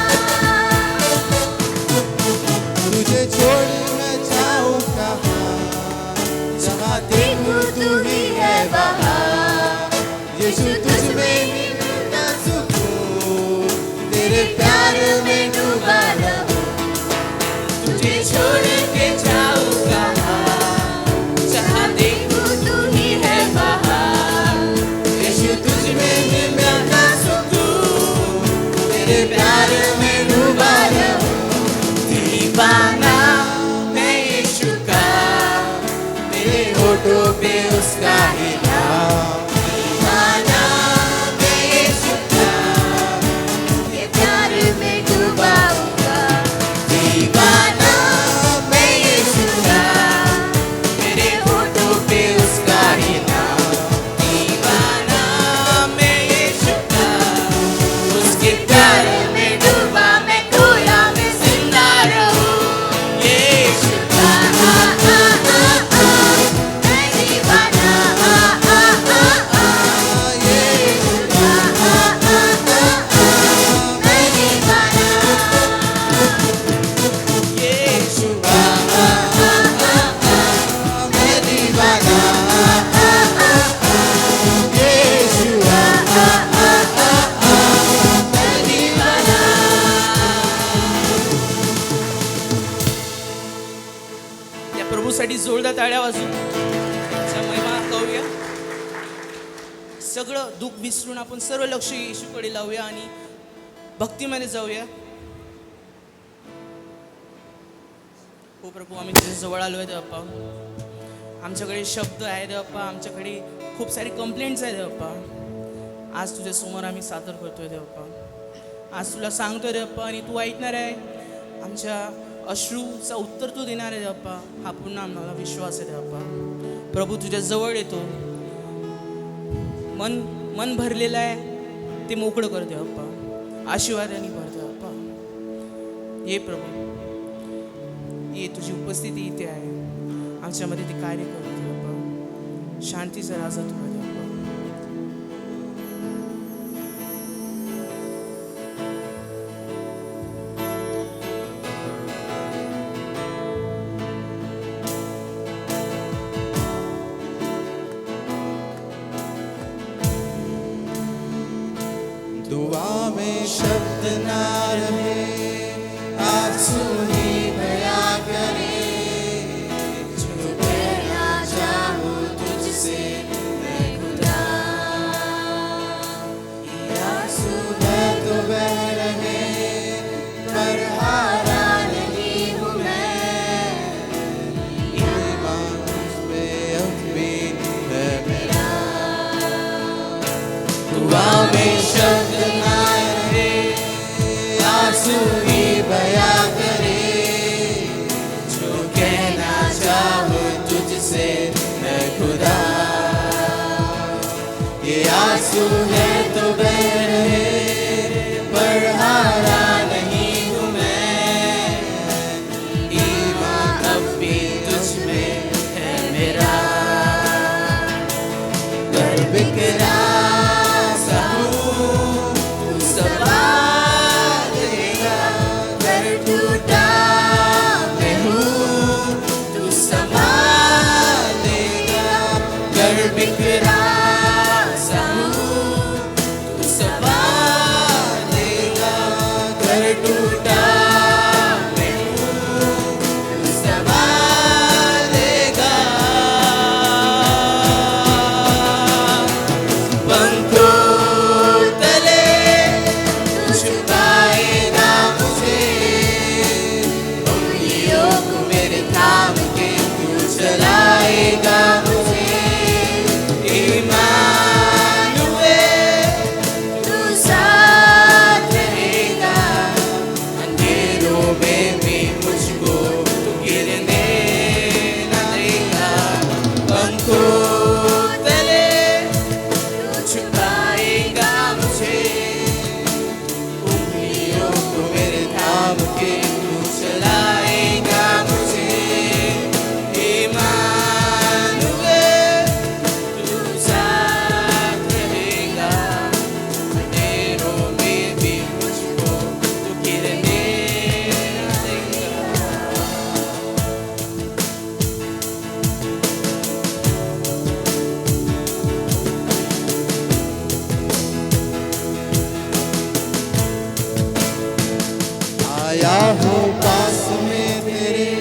तुझे छोड़ मैं जाऊं कहाँ, जहाँ देखूं तू ही है वहाँ. यीशु तुझ में ही मिलता सुकून, तेरे प्यार में डूबा रहूं. तुझे छोड़ के जाऊं कहाँ, जहाँ देखूं तू ही है वहाँ. यीशु तुझ में ही मिलता सुकून, तेरे प्यार में डूबा रहूं. दीवाना मैं यीशु का, मेरे होठों पे उसका ही नाम. दीवाना मैं यीशु का, ये प्यार में डूबा हुआ. दीवाना मैं यीशु का, मेरे होठों पे उसका ही नाम. दीवाना मैं यीशु का, उसके प्यार में डूबा मैं खोया मैं जिंदा रहूं. यीशु मैं दीवाना. टाळ्या वाजू त्याच्या महिमा गाऊया. सगळं दुःख विसरून आपण सर्व लक्ष येशूकडे लावूया आणि भक्तीमध्ये जाऊया. हो प्रभू, आम्ही तुझ्या जवळ आलो आहे देवप्पा. आमच्याकडे शब्द आहे देवप्पा, आमच्याकडे खूप सारे कंप्लेंट्स आहे देवप्पा. आज तुझ्या समोर आम्ही सादर करतोय देवप्पा. आज तुला सांगतोय देवप्पा आणि तू ऐकणार आहे. आमच्या अश्रूचा उत्तर तू देणार आहे देवप्पा. हा पुन्हा आम्हाला विश्वास आहे देवप्पा. प्रभू, तुझ्या जवळ येतो. मन भरलेलं आहे ते मोकळं कर देवप्पा. आशीर्वादाने भर देवप्पा. ये प्रभू, ये तुझी उपस्थिती इथे आहे. आमच्यामध्ये ते कार्य कर देवप्पा. शांतीचा राजा तू आहे देवप्पा. दुआ में शब्द ना रहे, आंसू ही बया करे. जो कहना चाहूं तुझसे मैं खुदा, ये आंसू है तो बह रहे, पर हारा नहीं हूँ मैं. ईमान तुझमें अब भी है मेरा. दुआ में शब्द आंसू ही बया करे. जो कहना चाहूं तुझसे मैं खुदा, ये आंसू है तो बह रहे, पर हारा नहीं हूँ मैं. ईमान अब भी तुझ में है मेरा. कर बिखरा सा हूँ, तू संभाल लेगा. कर टूटा मैं हूँ, तू संभाल लेगा. कर बिखरा सा हूँ, तू संभाल लेगा. कर टूटा मैं हूँ, तू संभाल लेगा. पंखों तले छुपाएगा मुझे. उंगलियों को मेरे थाम के तू चलाएगा मुझे. इमानुएल, तू साथ रहेगा. अंधेरों में भी मुझको तू गिरने न देगा. पंखों तले छुपाएगा मुझे. उंगलियों को मेरे थाम के तू चलाएगा मुझे. इमानुएल, तू साथ रहेगा. अंधेरों में भी मुझको तू गिरने न देगा. आया हूँ पास में तेरे,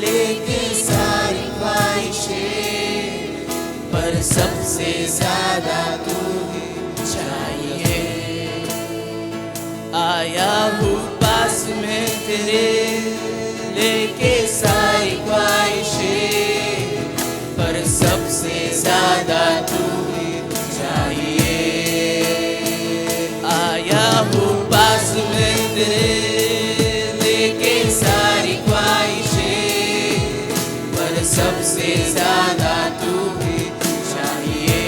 लेके सारी ख्वाहिशें, पर सबसे ज्यादा तू ही चाहिए. आया हूँ पास में तेरे, लेके सारी ख्वाहिशें, पर सबसे ज्यादा तू ही चाहिए. आया हूँ पास में तेरे, लेके सारी ख्वाहिशें, पर सबसे ज्यादा तू ही चाहिए.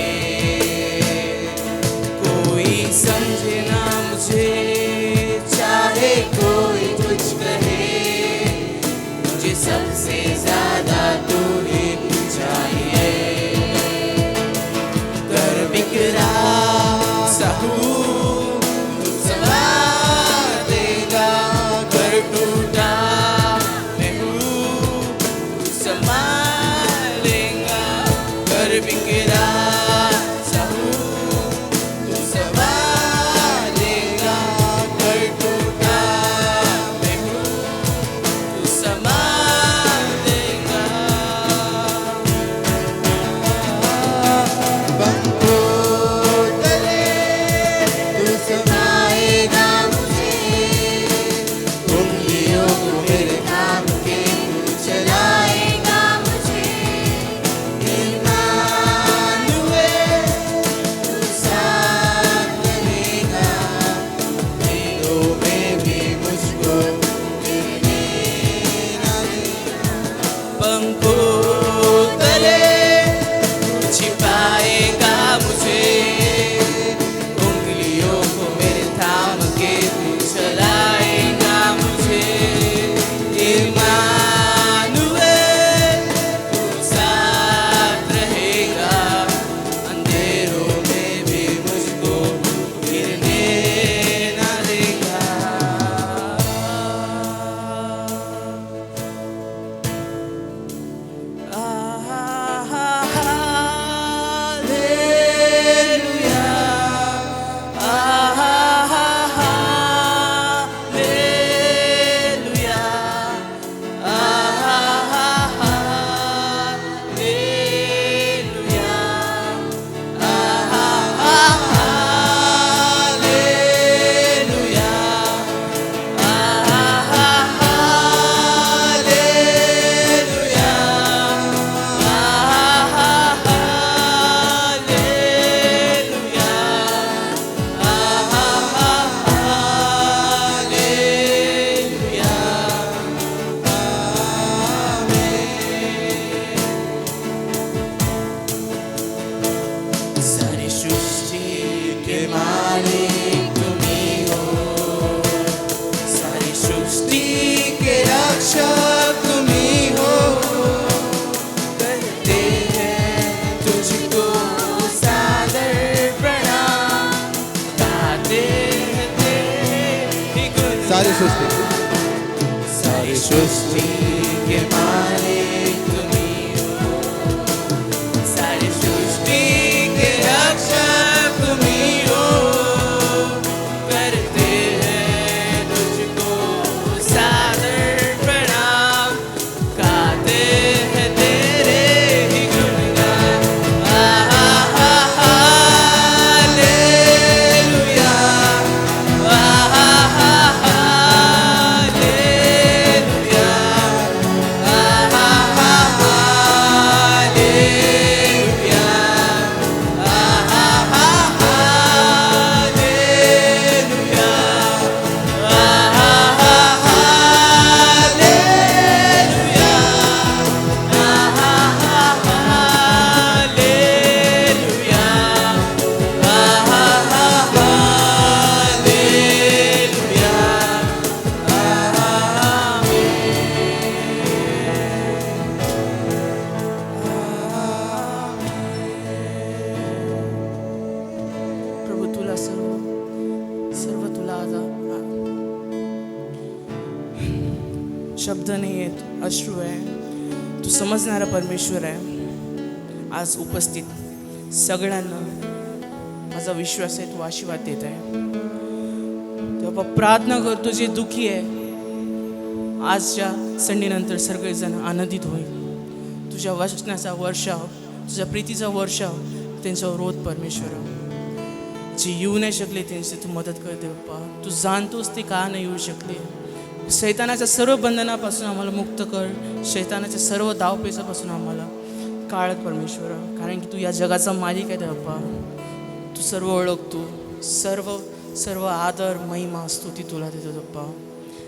कोई समझे ना मुझे, चाहे कोई कुछ कहे, मुझे सबसे ज्यादा तू ही चाहिए. कर बिखरा सा हूँ, तू संभाल देगा. कर टूटा मैं हूँ, तू संभाल लेगा. कर बिखरा सा हूँ, तू संभाल लेगा. कर टूटा मैं हूँ, तू संभाल लेगा. मालिक तुम्ही हो, सारी सृष्टि के रक्षक तुम्ही हो, करते हैं तुझको सादर प्रणाम, गाते हैं तेरे गुण, सारी सृष्टी सारी सृष्टि के मालिक तुम्ही हो, सारी सृष्टि के रक्षक तुम्ही हो, करते हैं तुझको सादर प्रणाम, गाते हैं तेरे ही गुणगान। हालेलुया, प्रभू तुला सर्व तुला शब्द नाही आहेत, अश्रू आहे, तू समजणारा परमेश्वर आहे. आज उपस्थित सगळ्यांना माझा विश्वास आहे तू आशीर्वाद देत आहे. तेव्हा प्रार्थना करतो जे दुःखी आहे आजच्या संडेनंतर सगळेजण आनंदित होईल. तुझ्या वचनाचा वर्षाव, तुझ्या प्रीतीचा वर्षाव त्यांच्यावर होत परमेश्वर. जे येऊ नाही शकले त्यांची तू मदत करते बाप्पा. तू जाणतोस ते का नाही येऊ शकले. शैतानाच्या सर्व बंधनापासून आम्हाला मुक्त कर. शैतानाच्या सर्व धावपेचापासून आम्हाला काढत परमेश्वर. कारण की तू या जगाचा मालिक आहे बाप्पा. तू सर्व ओळखतो. सर्व आदर महिमा स्तुती तुला देतो बाप्पा.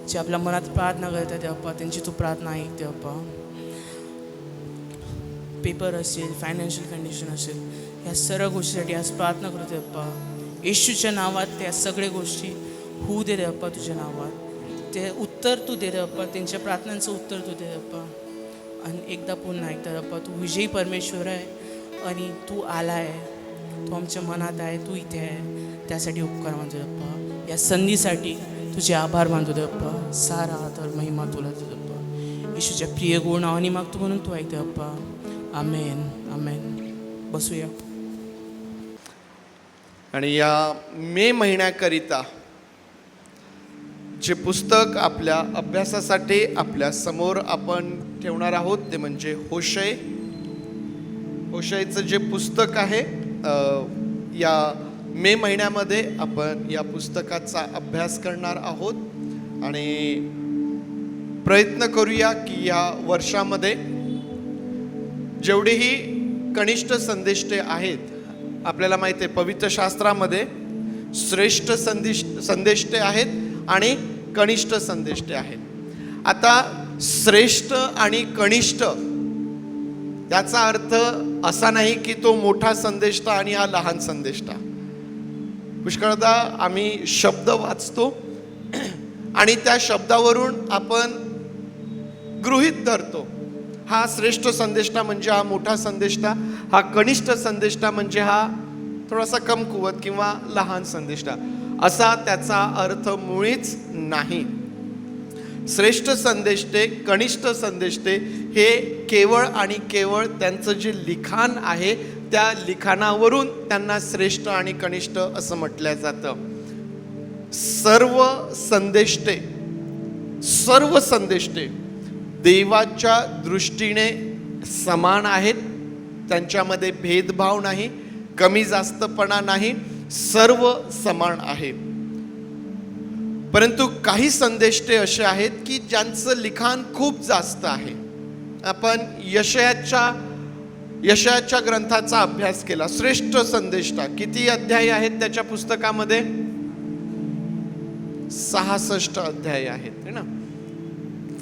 जे आपल्या मनात प्रार्थना करतात बाप्पा त्यांची तू प्रार्थना ऐकते बाप्पा. पेपर असेल, फायनान्शियल कंडिशन असेल, या सर्व गोष्टीसाठी आज प्रार्थना करते बाप्पा. येशूच्या नावात त्या सगळ्या गोष्टी होऊ दे रे बाप्पा. तुझ्या नावात ते उत्तर तू दे रे बाप्पा. त्यांच्या प्रार्थनांचं उत्तर तू दे बाप्पा. आणि एकदा पुन्हा एकदा बाप्पा तू विजयी परमेश्वर आहे आणि तू आला आहे. तू आमच्या मनात आहे, तू इथे आहे. त्यासाठी उपकार मानतो बाप्पा. या संधीसाठी तुझे आभार मानतो बाप्पा. सारा आदर महिमा तुला देतो बाप्पा. येशूच्या प्रिय गुण आणि मागतो म्हणून तू ऐकते बाप्पा. आमेन आमेन. बसूया. आणि या मे महिन्याकरिता जे पुस्तक आपल्या अभ्यासासाठी आपल्या समोर आपण ठेवणार आहोत ते म्हणजे होशेचं जे पुस्तक आहे, या मे महिन्यामध्ये आपण या पुस्तकाचा अभ्यास करणार आहोत. आणि प्रयत्न करूया की या वर्षामध्ये जेवढेही कनिष्ठ संदेष्टे आहेत, आपल्याला माहिती आहे पवित्र शास्त्रामध्ये श्रेष्ठ संदेष्टे आहेत आणि कनिष्ठ संदेष्टे आहेत. आता श्रेष्ठ आणि कनिष्ठ याचा अर्थ असा नाही की तो मोठा संदेष्टा आणि हा लहान संदेष्टा. पुष्कळदा आम्ही शब्द वाचतो आणि त्या शब्दावरून आपण गृहीत धरतो. हा श्रेष्ठ संदेष्टा म्हणजे हा मोठा संदेष्टा, हा कनिष्ठ संदेष्टा म्हणजे हा थोडासा कमकुवत किंवा लहान संदेष्टा, असा त्याचा अर्थ मुळीच नाही. श्रेष्ठ संदेष्टे, कनिष्ठ संदेष्टे हे केवळ आणि केवळ त्यांचं जे लिखाण आहे त्या लिखाणावरून त्यांना श्रेष्ठ आणि कनिष्ठ असं म्हटलं जातं. सर्व संदेष्टे देवाच्या दृष्टीने समान आहेत. त्यांच्यामध्ये भेदभाव नाही, कमी जास्तपणा नाही, सर्व समान आहे. परंतु काही संदेष्टे असे आहेत की ज्यांचं लिखाण खूप जास्त आहे. आपण यशायाच्या ग्रंथाचा अभ्यास केला. श्रेष्ठ संदेष्टा किती अध्याय आहेत त्याच्या पुस्तकामध्ये? 66 अध्याय आहेत, है ना.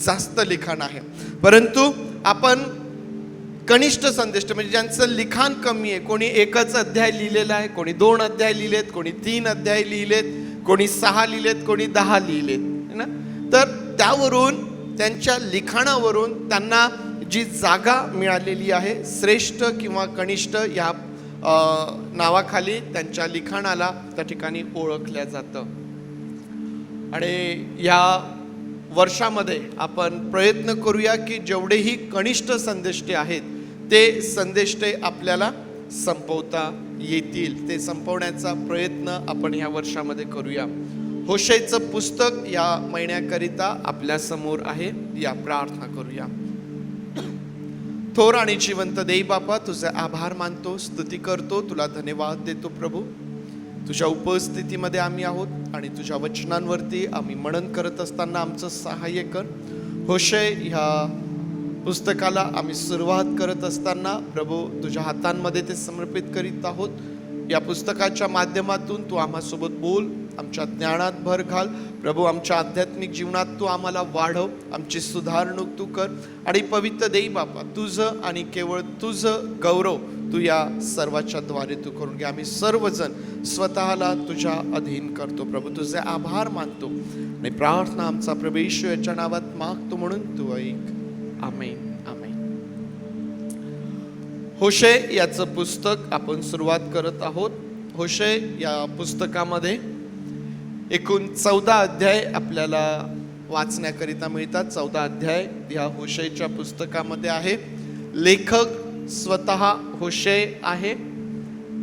जास्त लिखाण आहे. परंतु आपण कनिष्ठ संदेष्ट म्हणजे ज्यांचं लिखाण कमी आहे, कोणी 1 अध्याय लिहिलेला आहे, कोणी 2 अध्याय लिहिलेत, कोणी 3 अध्याय लिहिलेत, कोणी 6 लिहिलेत, कोणी 10 लिहिलेत, है ना. तर त्यावरून त्यांच्या लिखाणावरून त्यांना जी जागा मिळालेली आहे श्रेष्ठ किंवा कनिष्ठ या नावाखाली त्यांच्या लिखाणाला त्या ठिकाणी ओळखल्या जातं. आणि या वर्षामध्ये आपण प्रयत्न करूया की जेवढेही कनिष्ठ संदेष्टे आहेत ते संदेष्टे आपल्याला संपवता येतील. ते संपवण्याचा प्रयत्न आपण ह्या वर्षामध्ये करूया. होशेचं पुस्तक या महिन्याकरिता आपल्या समोर आहे. या प्रार्थना करूया. थोर आणि जिवंत देई बापा, तुझे आभार मानतो, स्तुती करतो, तुला धन्यवाद देतो प्रभू. तुझ्या उपस्थितीमध्ये आम्ही आहोत आणि तुझ्या वचनांवरती आम्ही मनन करत असताना आमचं सहाय्य कर. होशे ह्या पुस्तकाला आम्ही सुरुवात करत असताना प्रभू तुझ्या हातांमध्ये ते समर्पित करीत आहोत. या पुस्तकाच्या माध्यमातून तू आम्हासोबत बोल, आमच्या ज्ञानात भर घाल प्रभू. आमच्या आध्यात्मिक जीवनात तू आम्हाला वाढव, आमची सुधारणूक तू कर. आणि पवित्र देई बापा, तुझं आणि केवळ तुझं गौरव तू या सर्वाच्या द्वारे तू करून घे. आम्ही सर्वजण स्वतःला तुझ्या अधीन करतो प्रभू. तुझे आभार मानतो आणि प्रार्थना आमचा प्रभू येशू याच्या नावात मागतो म्हणून तू ऐक. आमेन. आमेन. होशे याचं पुस्तक आपण सुरुवात करत आहोत. होशे या पुस्तकामध्ये एकूण 14 अध्याय आपल्याला वाचण्याकरिता मिळतात. 14 अध्याय या होशेच्या पुस्तकामध्ये आहे. लेखक स्वतः होशे आहे.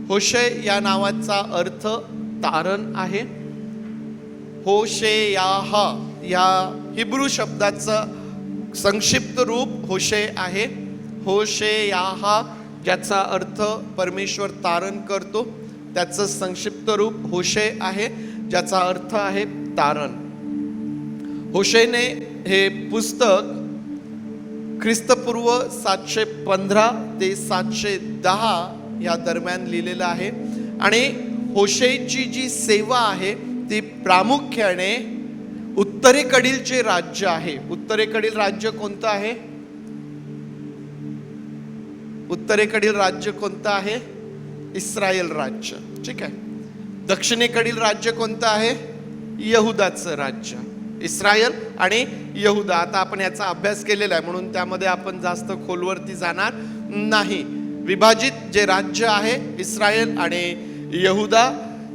होशे या नावाचा अर्थ तारण आहे. होशेयाह या हिब्रू शब्दाचं संक्षिप्त रूप होशे आहे. होशेयाह ज्याचा अर्थ परमेश्वर तारण करतो त्याचं संक्षिप्त रूप होशे आहे, ज्याचा अर्थ आहे तारण. होशेने हे पुस्तक ख्रिस्तपूर्व 715 ते 710 या दरम्यान लिहिलेलं आहे. आणि होशेची जी सेवा आहे ती प्रामुख्याने उत्तरेकडील जे राज्य आहे, उत्तरेकडील राज्य कोणतं आहे? उत्तरेकडील राज्य कोणतं आहे? इस्रायल राज्य. ठीक आहे. दक्षिणेकडील राज्य कोणतं आहे? यहुदाचं राज्य. इस्रायल आणि यहुदा. आता आपण याचा अभ्यास केलेला आहे म्हणून त्यामध्ये आपण जास्त खोलवरती जाणार नाही. विभाजित जे राज्य आहे इस्रायल आणि यहुदा,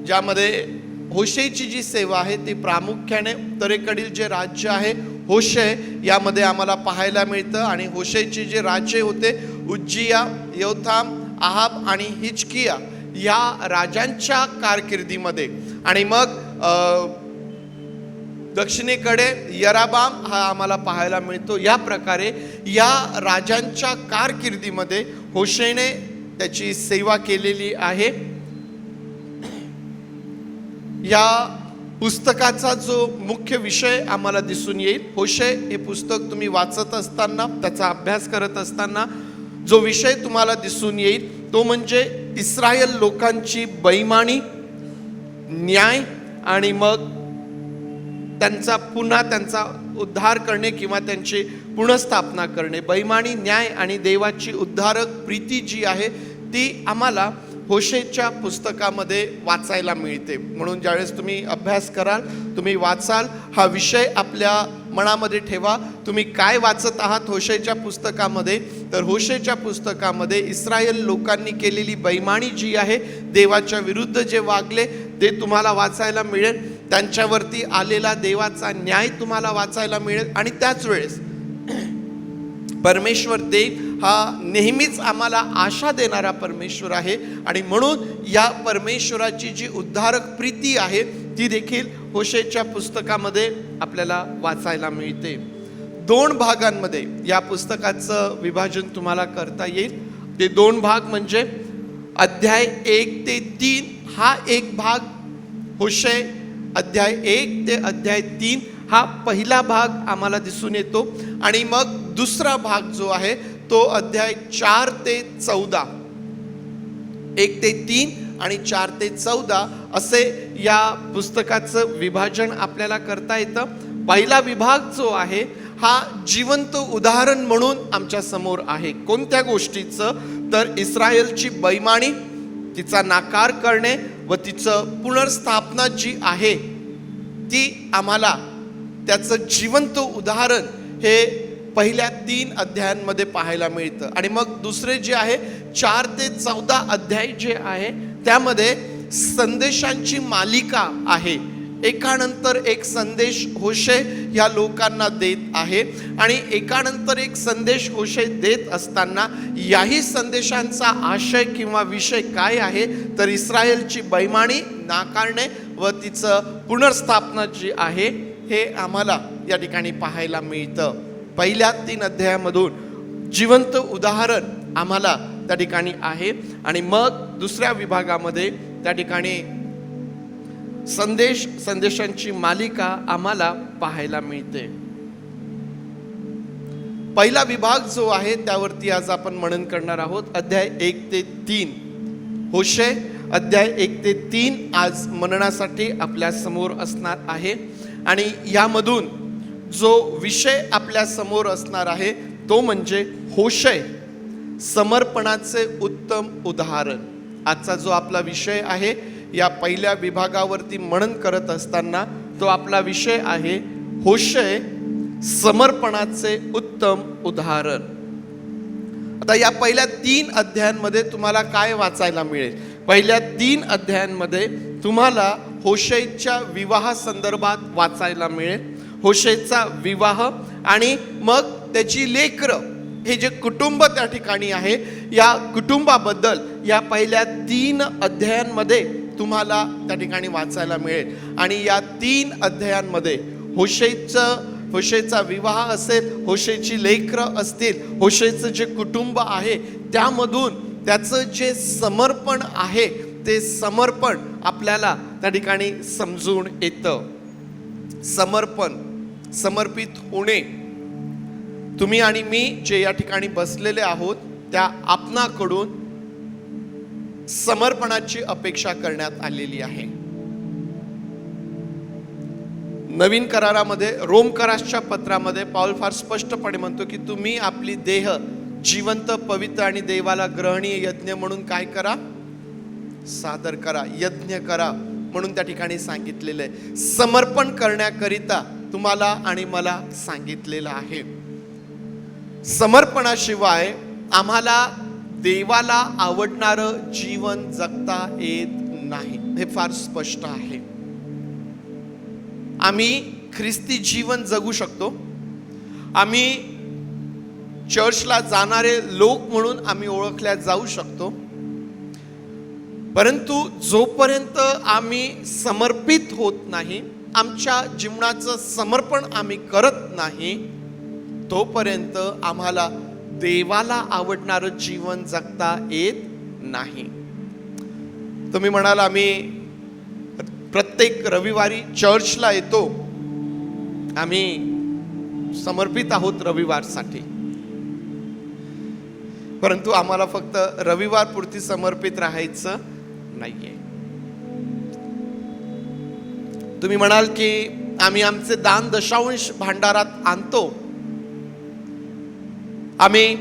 ज्यामध्ये होशेची जी सेवा आहे ती प्रामुख्याने उत्तरेकडील जे राज्य आहे होशे यामध्ये आम्हाला पाहायला मिळतं. आणि होशेची जे राज्य होते उज्जिया, योथाम, आहाब आणि हिजकिया या राजांच्या कारकिर्दीमध्ये. आणि मग दक्षिणेकडे यराबाम हा आम्हाला पाहायला मिळतो. या प्रकारे या राजांच्या कारकिर्दीमध्ये होशेने त्याची सेवा केलेली आहे. या पुस्तकाचा जो मुख्य विषय आम्हाला दिसून येईल, होशे हे पुस्तक तुम्ही वाचत असताना, त्याचा अभ्यास करत असताना जो विषय तुम्हाला दिसून येईल तो म्हणजे इस्रायल लोकांची बेईमानी, न्याय आणि मग त्यांचा उद्धार करणे किंवा त्यांची पुनर्स्थापना करणे. बेईमानी, न्याय आणि देवाची उद्धारक प्रीती जी आहे ती आम्हाला होशेच्या पुस्तकामध्ये वाचायला मिळते. म्हणून ज्यावेळेस तुम्ही अभ्यास कराल, तुम्ही वाचाल, हा विषय आपल्या मनामध्ये ठेवा. तुम्ही काय वाचत आहात होशेच्या पुस्तकामध्ये? तर होशेच्या पुस्तकामध्ये इस्रायल लोकांनी केलेली बेईमानी जी आहे, देवाच्या विरुद्ध जे वागले ते तुम्हाला वाचायला मिळेल. त्यांच्यावरती आलेला देवाचा न्याय तुम्हाला वाचायला मिळेल. आणि त्याच वेळेस परमेश्वर देव हा नेहमीच आम्हाला आशा देणारा परमेश्वर आहे. आणि म्हणून या परमेश्वराची जी उद्धारक प्रीती आहे ती देखील होशेच्या पुस्तकामध्ये आपल्याला वाचायला मिळते. 2 भागांमध्ये या पुस्तकाचं विभाजन तुम्हाला करता येईल. ते 2 भाग म्हणजे अध्याय 1 ते 3 हा एक भाग, होशे अध्याय 1 ते अध्याय 3 हा पहिला भाग आम्हाला दिसून येतो. आणि मग दुसरा भाग जो आहे तो अध्याय 4 ते 14, 1 ते 3 आणि 4 ते 14 असे या पुस्तकाचं विभाजन आपल्याला करता येतं. पहिला विभाग जो आहे हा जिवंत उदाहरण म्हणून आमच्या समोर आहे. कोणत्या गोष्टीचं? तर इस्रायलची बैमानी, तिचा नाकार करणे व तिचं पुनर्स्थापना जी आहे ती आम्हाला त्याचं जिवंत उदाहरण हे पहिल्या 3 अध्यायांमध्ये पाहायला मिळतं. आणि मग दुसरे जे आहे 4 ते 14 अध्याय जे आहे त्यामध्ये संदेशांची मालिका आहे. एकानंतर एक संदेश होशे या लोकांना देत आहे आणि एकानंतर एक संदेश होशे देत असताना याही संदेशांचा आशय किंवा विषय काय आहे? तर इस्रायलची बैमानी, नाकारणे व तिचं पुनर्स्थापना जी आहे हे आम्हाला या ठिकाणी पाहायला मिळतं. पहिल्या 3 अध्यायामधून जिवंत उदाहरण आम्हाला त्या ठिकाणी आहे. आणि मग दुसऱ्या विभागामध्ये त्या ठिकाणी संदेशांची मालिका आम्हाला पाहायला मिळते. पहिला विभाग जो आहे त्यावरती आज आपण मनन करणार आहोत. अध्याय 1 ते 3 होशे अध्याय 1 ते 3 आज मननासाठी आपल्या समोर असणार आहे. आणि यामधून जो विषय आपल्या समोर असणार आहे तो म्हणजे होशे, समर्पणाचे उत्तम उदाहरण. आजचा जो आपला विषय आहे या पहिल्या विभागावरती मनन करत असताना तो आपला विषय आहे होशे, समर्पणाचे उत्तम उदाहरण. आता या पहिल्या 3 अध्यायांमध्ये तुम्हाला काय वाचायला मिळेल? पहिल्या 3 अध्यायांमध्ये तुम्हाला होशेच्या विवाह संदर्भात वाचायला मिळेल. होशेचा विवाह आणि मग त्याची लेकरं, हे जे कुटुंब त्या ठिकाणी आहे या कुटुंबाबद्दल या पहिल्या 3 अध्यायांमध्ये तुम्हाला त्या ठिकाणी वाचायला मिळेल. आणि या 3 अध्यायांमध्ये होशेचा विवाह असेल, होशेची लेकरं असतील, होशेचं जे कुटुंब आहे त्यामधून त्याचं जे समर्पण आहे ते समर्पण आपल्याला त्या ठिकाणी समजून येतं. समर्पण, समर्पित होणे. तुम्ही आणि मी जे या ठिकाणी बसलेले आहोत त्या आपणाकडून समर्पणाची अपेक्षा करण्यात आलेली आहे. नवीन करारामध्ये, रोम कराराच्या पत्रामध्ये पाऊल फार स्पष्टपणे म्हणतो की तुम्ही आपली देह जिवंत, पवित्र आणि देवाला ग्रहणीय यज्ञ म्हणून काय करा? सादर करा, यज्ञ करा म्हणून त्या ठिकाणी सांगितलेलं आहे. समर्पण करण्याकरिता तुम्हाला आणि मला सांगितलेलं आहे. समर्पणाशिवाय आम्हाला देवाला आवडणारं जीवन जगता येत नाही, हे फार स्पष्ट आहे. आम्ही ख्रिस्ती जीवन जगू शकतो, आम्ही चर्चला जाणारे लोक म्हणून आम्ही ओळखल्या जाऊ शकतो, परंतु जोपर्यंत आम्ही समर्पित होत नाही, आमच्या जीवनाचं समर्पण आम्ही करत नाही, तोपर्यंत आम्हाला देवाला आवडणारं जीवन जगता येत नाही. तुम्ही म्हणाल आम्ही प्रत्येक रविवारी चर्चला येतो, आम्ही समर्पित आहोत रविवारसाठी, परंतु आम्हाला फक्त रविवार पुरती समर्पित राहायचं नाहीये. तुम्ही म्हणाल की आम्ही आमचे दान दशांश भांडारात आणतो, आम्ही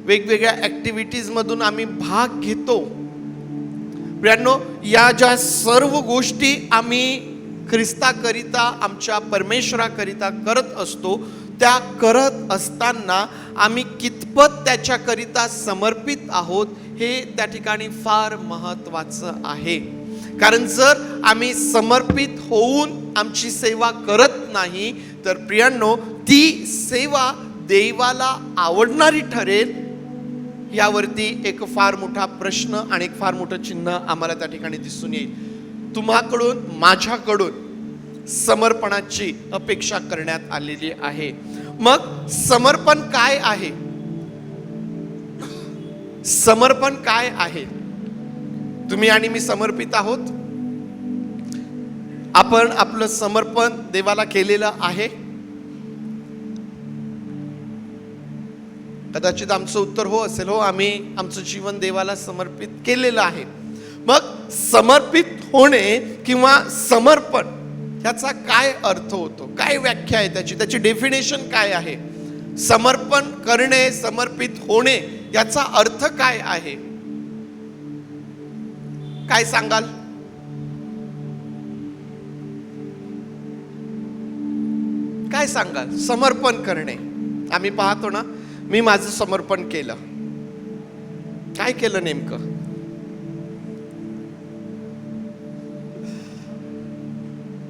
वेगवेगळ्या ऍक्टिव्हिटीज मधून आम्ही भाग घेतो. प्रियांनो, या ज्या सर्व गोष्टी आम्ही ख्रिस्ताकरिता, आमच्या परमेश्वराकरिता करत असतो, त्या करत असताना आम्ही कितपत त्याच्याकरिता समर्पित आहोत हे त्या ठिकाणी फार महत्त्वाचं आहे. कारण जर आम्ही समर्पित होऊन आमची सेवा करत नाही तर प्रियांनो, ती सेवा देवाला आवडणारी ठरेल यावरती एक फार मोठा प्रश्न आणि एक फार मोठं चिन्ह आम्हाला त्या ठिकाणी दिसून येईल. तुम्हाकडून, माझ्याकडून समर्पणाची अपेक्षा करण्यात आलेली आहे. मग समर्पण काय आहे? समर्पण काय आहे? तुम्ही आणि मी समर्पित आहोत. आपण आपलं समर्पण देवाला केलेलं आहे. कदाचित आमचं उत्तर हो असेल, हो, आम्ही आमचं जीवन देवाला समर्पित केलेलं आहे. मग समर्पित होणे किंवा समर्पण ह्याचा काय अर्थ होतो? काय व्याख्या आहे त्याची? त्याची डेफिनेशन काय आहे? समर्पण करणे, समर्पित होणे याचा अर्थ काय आहे? काय सांगाल? काय सांगाल? समर्पण करणे. आम्ही पाहतो ना, मी माझं समर्पण केलं. काय केलं नेमकं?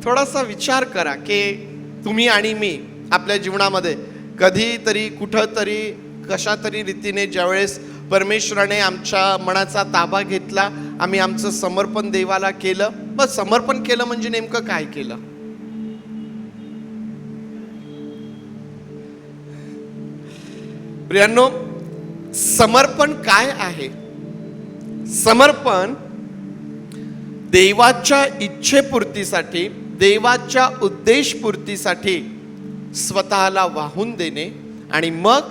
थोडासा विचार करा की तुम्ही आणि मी आपल्या जीवनामध्ये कधीतरी कुठंतरी कशा तरी रीतीने ज्यावेळेस परमेश्वराने आमच्या मनाचा ताबा घेतला, आम्ही आमचं समर्पण देवाला केलं. मग समर्पण केलं म्हणजे नेमकं काय केलं? प्रियांनो, समर्पण काय आहे? समर्पण देवाच्या इच्छेपूर्तीसाठी, देवाच्या उद्देशपूर्तीसाठी स्वतःला वाहून देणे आणि मग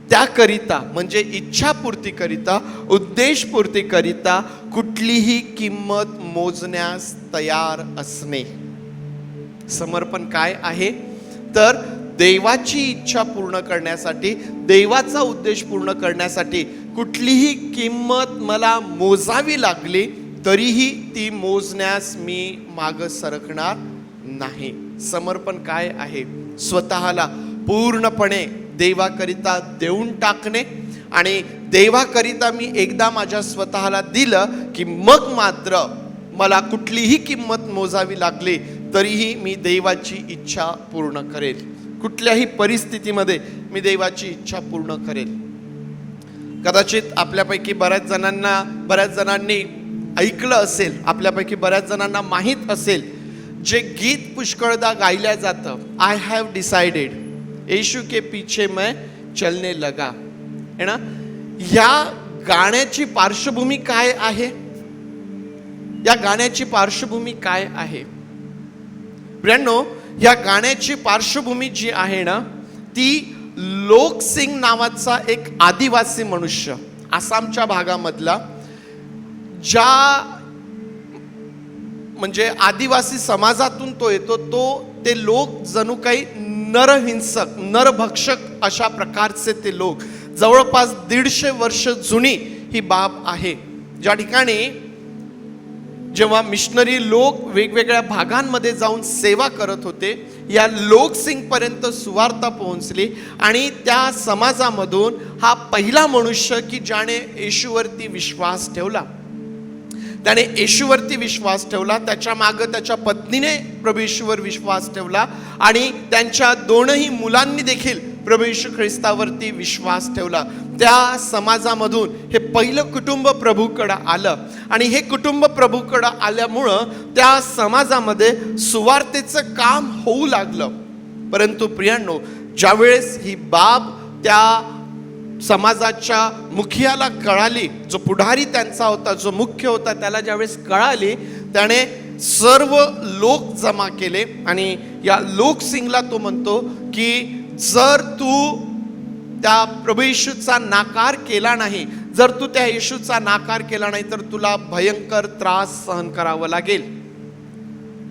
त्याकरिता म्हणजे इच्छापूर्तीकरिता, उद्देशपूर्तीकरिता कुठलीही किंमत मोजण्यास तयार असणे. समर्पण काय आहे? तर देवाची इच्छा पूर्ण करण्यासाठी, देवाचा उद्देश पूर्ण करण्यासाठी कुठलीही किंमत मला मोजावी लागली तरीही ती मोजण्यास मी मागं सरकणार नाही. समर्पण काय आहे? स्वतःला पूर्णपणे देवाकरिता देऊन टाकणे आणि देवाकरिता मी एकदा माझ्या स्वतःला दिलं की मग मात्र मला कुठलीही किंमत मोजावी लागली तरीही मी देवाची इच्छा पूर्ण करेल. कुठल्याही परिस्थितीमध्ये मी देवाची इच्छा पूर्ण करेल. कदाचित आपल्यापैकी बऱ्याच जणांनी ऐकलं असेल, आपल्यापैकी बऱ्याच जणांना माहीत असेल, जे गीत पुष्कळदा गायल्या जातं, आय हॅव डिसाइडेड, येशू के पीछे मैं चलने लगा, है ना. या गाण्याची पार्श्वभूमी काय आहे? या गाण्याची पार्श्वभूमी काय आहे? प्रियांनो, या गाण्याची पार्श्वभूमी जी आहे ना, ती लोकसिंग नावाचा एक आदिवासी मनुष्य, आसामच्या भागामधला, ज्या म्हणजे आदिवासी समाजातून तो येतो, ते लोक जणू काही नरहिंसक, नरभक्षक अशा प्रकारचे ते लोक. जवळपास 150 वर्ष जुनी ही बाब आहे. ज्या ठिकाणी जेव्हा मिशनरी लोक वेगवेगळ्या भागांमध्ये जाऊन सेवा करत होते, या लोकसिंग पर्यंत सुवार्ता पोहोचली आणि त्या समाजामधून हा पहिला मनुष्य की ज्याने येशूवरती विश्वास ठेवला. त्याने येशूवरती विश्वास ठेवला, त्याच्या मागे त्याच्या पत्नीने प्रभू येशूवर विश्वास ठेवला आणि त्यांच्या 2 मुलांनी देखील प्रभू येशू ख्रिस्तावरती विश्वास ठेवला. त्या समाजामधून हे पहिलं कुटुंब प्रभूकडं आलं आणि हे कुटुंब प्रभूकडं आल्यामुळं त्या समाजामध्ये सुवार्तेचं काम होऊ लागलं. परंतु प्रियांनो, ज्यावेळेस ही बाब त्या समाजाच्या मुखियाला कळाली, जो पुढारी त्यांचा होता, जो मुख्य होता, त्याला ज्यावेळेस कळाली, त्याने सर्व लोक जमा केले आणि या लोकसिंगला तो म्हणतो की जर तू त्या प्रभू येशूचा नाकार केला नाही, जर तू त्या येशूचा नाकार केला नाही तर तुला भयंकर त्रास सहन करावा लागेल.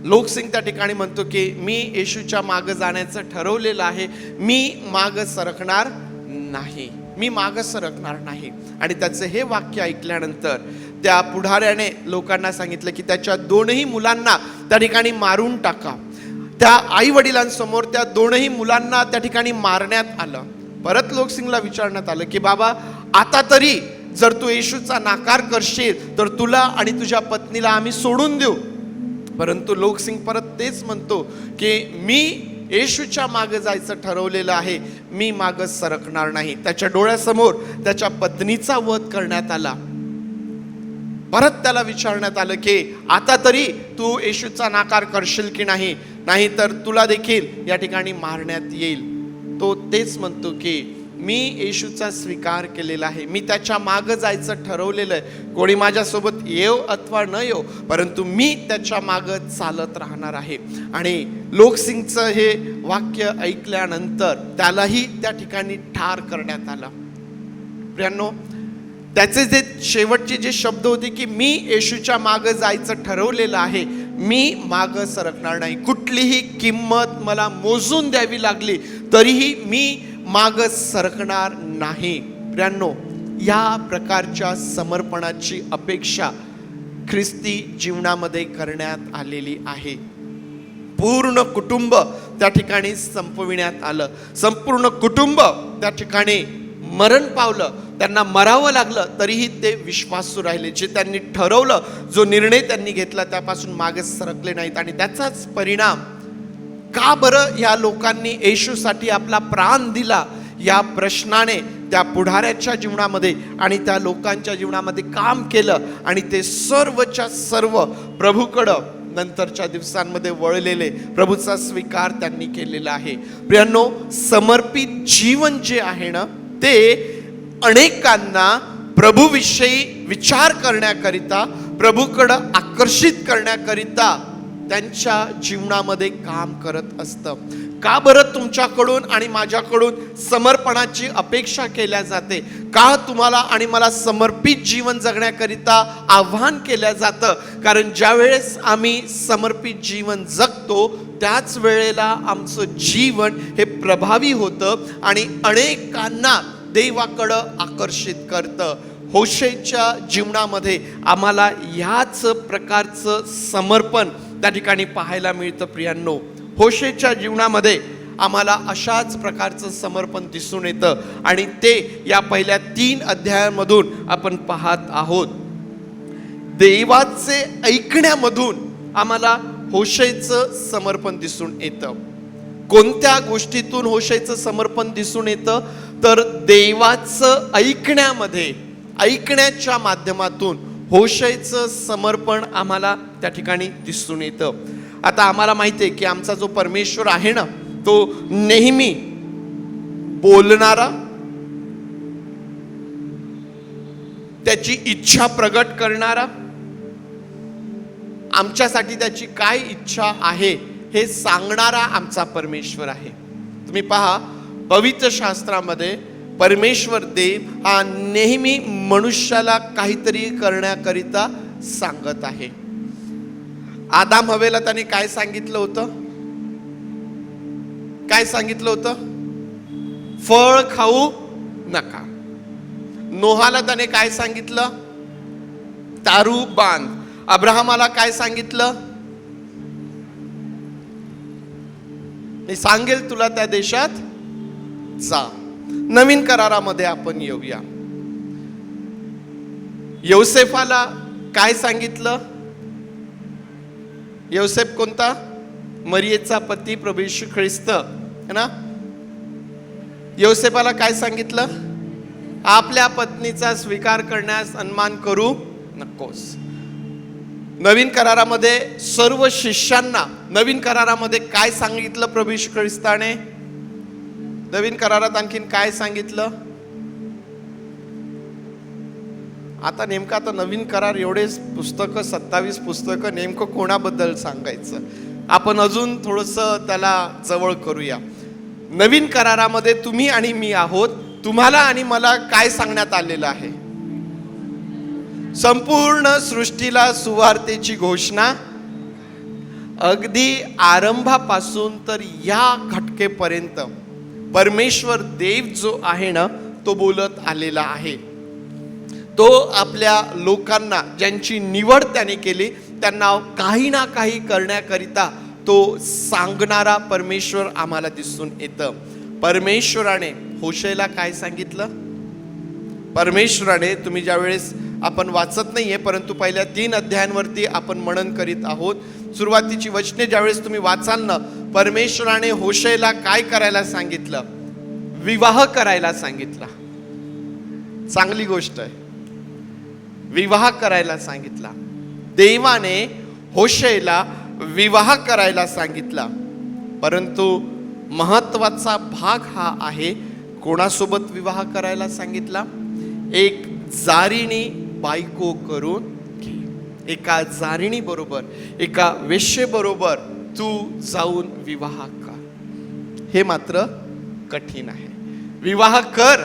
लोकसिंग त्या ठिकाणी म्हणतो की मी येशूच्या मागे जाण्याचं ठरवलेलं आहे, मी मागे सरकणार नाही, मी मागे सरकणार नाही. आणि त्याचं हे वाक्य ऐकल्यानंतर त्या पुढाऱ्याने लोकांना सांगितलं की त्याच्या 2 मुलांना त्या ठिकाणी मारून टाका. त्या आई वडिलांसमोर त्या 2 मुलांना त्या ठिकाणी मारण्यात आलं. परत लोकसिंगला विचारण्यात आलं की बाबा, आता तरी जर तू येशूचा नाकार करशील तर तुला आणि तुझ्या पत्नीला आम्ही सोडून देऊ. परंतु लोकसिंग परत तेच म्हणतो की मी येशूच्या मागे जायचं ठरवलेलं आहे, मी मागे सरकणार नाही. त्याच्या डोळ्यासमोर त्याच्या पत्नीचा वध करण्यात आला. परत त्याला विचारण्यात आलं की आता तरी तू येशूचा नाकार करशील की नाही, नाहीतर तुला देखील या ठिकाणी मारण्यात येईल. तो तेच म्हणतो की मी येशूचा स्वीकार केलेला आहे, मी त्याच्या मागे जायचं ठरवलेलं आहे. कोणी माझ्यासोबत येव अथवा न येव, परंतु मी त्याच्या मागे चालत राहणार आहे. आणि लोकसिंगचं हे वाक्य ऐकल्यानंतर त्यालाही त्या ठिकाणी ठार करण्यात आलं. प्रियांनो, त्याचे जे शेवटचे जे शब्द होते की मी येशूच्या मागे जायचं ठरवलेलं आहे, मी मागं सरकणार नाही, कुठलीही किंमत मला मोजून द्यावी लागली तरीही मी माग सरकणार नाही. प्रियांनो, या प्रकारच्या समर्पणाची अपेक्षा ख्रिस्ती जीवनामध्ये करण्यात आलेली आहे. पूर्ण कुटुंब त्या ठिकाणी संपविण्यात आलं. संपूर्ण कुटुंब त्या ठिकाणी मरण पावलं. त्यांना मरावं लागलं तरीही ते विश्वासू राहिले. जे त्यांनी ठरवलं, जो निर्णय त्यांनी घेतला त्यापासून मागे सरकले नाहीत. आणि त्याचाच परिणाम का बरं या लोकांनी येशूसाठी आपला प्राण दिला या प्रश्नाने त्या पुढाऱ्याच्या जीवनामध्ये आणि त्या लोकांच्या जीवनामध्ये काम केलं. आणि ते सर्वच्या सर्व प्रभूकडं नंतरच्या दिवसांमध्ये वळलेले, प्रभूचा स्वीकार त्यांनी केलेला आहे. प्रियांनो, समर्पित जीवन जे आहे ना, ते अनेकांना प्रभूविषयी विचार करण्याकरिता, प्रभूकडं आकर्षित करण्याकरिता त्यांच्या जीवनामध्ये काम करत असतं. का बरं तुमच्याकडून आणि माझ्याकडून समर्पणाची अपेक्षा केल्या जाते? का तुम्हाला आणि मला समर्पित जीवन जगण्याकरिता आव्हान केलं जातं? कारण ज्या वेळेस आम्ही समर्पित जीवन जगतो त्याच वेळेला आमचं जीवन हे प्रभावी होतं आणि अनेकांना देवाकडं आकर्षित करतं. होशेच्या जीवनामध्ये आम्हाला याच प्रकारचं समर्पण त्या ठिकाणी पाहायला मिळतं. प्रियांनो, होशेच्या जीवनामध्ये आम्हाला अशाच प्रकारचं समर्पण दिसून येतं आणि ते या पहिल्या 3 अध्यायांमधून आपण पाहत आहोत. देवाचे ऐकण्यामधून आम्हाला होशेचं समर्पण दिसून येतं. कोणत्या गोष्टीतून होशेचं समर्पण दिसून येतं? तर देवाचं ऐकण्यामध्ये, ऐकण्याच्या माध्यमातून होशेचं समर्पण आम्हाला त्या ठिकाणी दिसून येतं. आता आम्हाला माहिती आहे की आमचा जो परमेश्वर आहे ना, तो नेहमी बोलणारा, त्याची इच्छा प्रगट करणारा, आमच्यासाठी त्याची काय इच्छा आहे हे सांगणारा आमचा परमेश्वर आहे. तुम्ही पहा, पवित्र शास्त्रामध्ये परमेश्वर देव हा नेहमी मनुष्याला काहीतरी करण्याकरिता सांगत आहे. आदाम हवेला त्याने काय सांगितलं होतं? काय सांगितलं होतं? फळ खाऊ नका. नोहाला त्याने काय सांगितलं? तारू बांध. अब्राहमाला काय सांगितलं? मी सांगेल तुला त्या देशात जा. नवीन करारामध्ये आपण येऊया. योसेफाला काय सांगितलं? योसेफ कोणता? मरियेचा पती प्रभू येशू ख्रिस्त है ना. योसेफाला काय सांगितलं? आपल्या पत्नीचा स्वीकार करण्यास अन्मान करू नकोस. नवीन करारामध्ये सर्व शिष्यांना नवीन करारामध्ये काय सांगितलं प्रभू येशू ख्रिस्ताने? नवीन करारात आणखीन काय सांगितलं? आता नेमकं आता नवीन करार एवढे पुस्तकं, 27 पुस्तकं, नेमकं कोणाबद्दल सांगायचं? आपण अजून थोडंसं त्याला जवळ करूया. नवीन करारामध्ये तुम्ही आणि मी आहोत. तुम्हाला आणि मला काय सांगण्यात आलेलं आहे? संपूर्ण सृष्टीला सुवार्तेची घोषणा, अगदी आरंभापासून तर या घटकेपर्यंत परमेश्वर देव जो आहे ना, तो बोलत आलेला आहे. तो आपल्या लोकांना, ज्यांची निवड त्याने केली, त्यांना काही ना काही करण्याकरिता तो सांगणारा परमेश्वर आम्हाला दिसून येतं. परमेश्वराने होशेला काय सांगितलं? परमेश्वराने, तुम्ही ज्यावेळेस आपण वाचत नाहीये परंतु पहिल्या 3 अध्यायांवरती आपण मनन करीत आहोत. सुरुवातीची वचने ज्यावेळेस तुम्ही वाचाल ना, परमेश्वराने होशेला काय करायला सांगितलं? विवाह करायला सांगितला. चांगली गोष्ट आहे. विवाह करायला सांगितला. देवाने होशेला विवाह करायला सांगितला. परंतु महत्वाचा भाग हा आहे, कोणासोबत विवाह करायला सांगितला? एक जारिणी बायको करून घे. एका जारिणी बरोबर, एका वेश्येबरोबर तू जाऊन विवाह कर. हे मात्र कठीण आहे. विवाह कर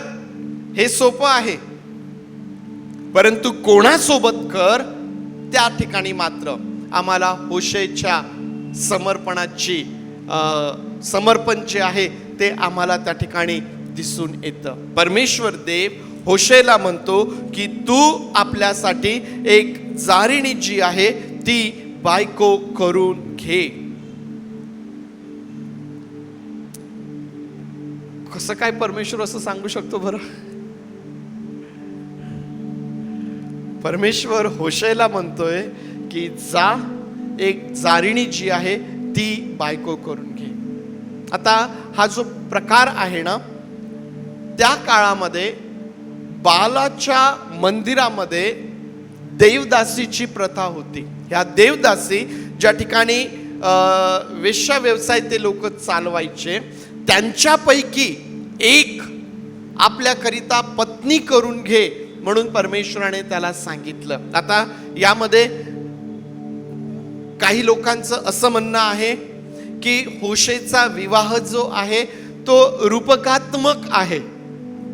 हे सोपं आहे, परंतु कोणासोबत कर त्या ठिकाणी मात्र आम्हाला होशेच्या समर्पणाची समर्पण जे आहे ते आम्हाला त्या ठिकाणी दिसून येतं. परमेश्वर देव होशेला म्हणतो की तू आपल्यासाठी एक जारिणी जी आहे ती बायको करून घे. कसं काय परमेश्वर असं सांगू शकतो बरं? परमेश्वर होशेला म्हणतोय की जा, एक जारिणी जी आहे ती बायको करून घे. आता हा जो प्रकार आहे ना, त्या काळामध्ये बालाच्या मंदिरामध्ये देवदासीची प्रथा होती. ह्या देवदासी ज्या ठिकाणी वेश्या व्यवसाय ते लोक चालवायचे, त्यांच्यापैकी एक आपल्याकरिता पत्नी करून घे म्हणून परमेश्वराने त्याला सांगितलं. आता यामध्ये काही लोकांचं असं म्हणणं आहे की होशेचा विवाह जो आहे तो रूपकात्मक आहे,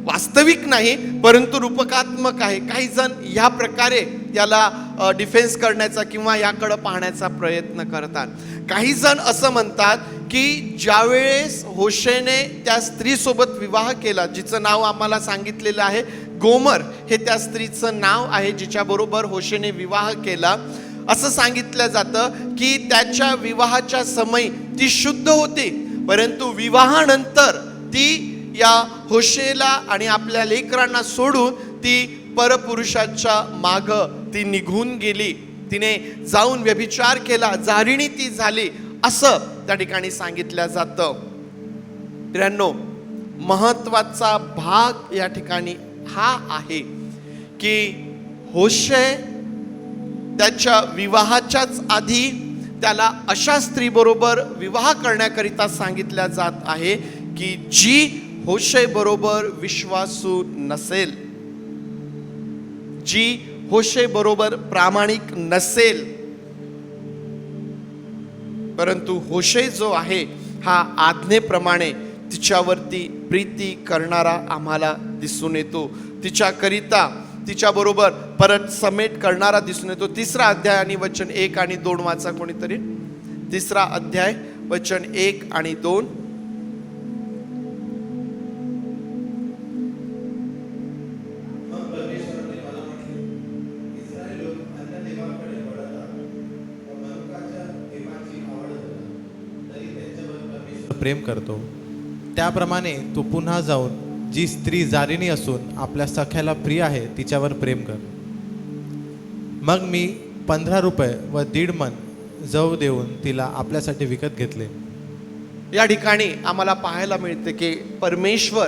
वास्तविक नाही परंतु रूपकात्मक आहे. काही जण ह्या प्रकारे याला डिफेन्स करण्याचा किंवा याकडे पाहण्याचा प्रयत्न करतात. काही जण असं म्हणतात की ज्यावेळेस होशेने त्या स्त्रीसोबत विवाह केला, जिचं नाव आम्हाला सांगितलेलं आहे गोमर, हे त्या स्त्रीचं नाव आहे जिच्याबरोबर होशेने विवाह केला. असं सांगितलं जातं की त्याच्या विवाहाच्या समयी ती शुद्ध होती, परंतु विवाहानंतर ती या होशेला आणि आपल्या लेकरांना सोडून ती परपुरुषाच्या माग ती निघून गेली. तिने जाऊन व्यभिचार केला, जारिणी ती झाली, असं त्या ठिकाणी सांगितलं जातं. मित्रांनो, महत्वाचा भाग या ठिकाणी हा आहे की होशे त्याच्या विवाहाच्याच आधी त्याला अशा स्त्रीबरोबर विवाह करण्याकरिता सांगितल्या जात आहे की जी होशे बरोबर विश्वासू नसेल, जी होशे बरोबर प्रामाणिक नसेल. परंतु होशे जो आहे हा आज्ञेप्रमाणे तिच्यावरती प्रीती करणारा आम्हाला दिसून येतो. तिच्याकरिता तिच्याबरोबर परत समेट करणारा दिसून येतो. 3रा अध्याय आणि वचन 1 आणि 2 वाचा कोणीतरी. 3रा अध्याय वचन 1 आणि 2. प्रेम करतो, त्याप्रमाणे तू पुन्हा जाऊन जी स्त्री जारिणी असून आपल्या सख्याला प्रिय आहे तिच्यावर प्रेम कर. मग मी 15 रुपये व 1.5 मन जव देऊन तिला आपल्यासाठी विकत घेतले. या ठिकाणी आम्हाला पाहायला मिळते की परमेश्वर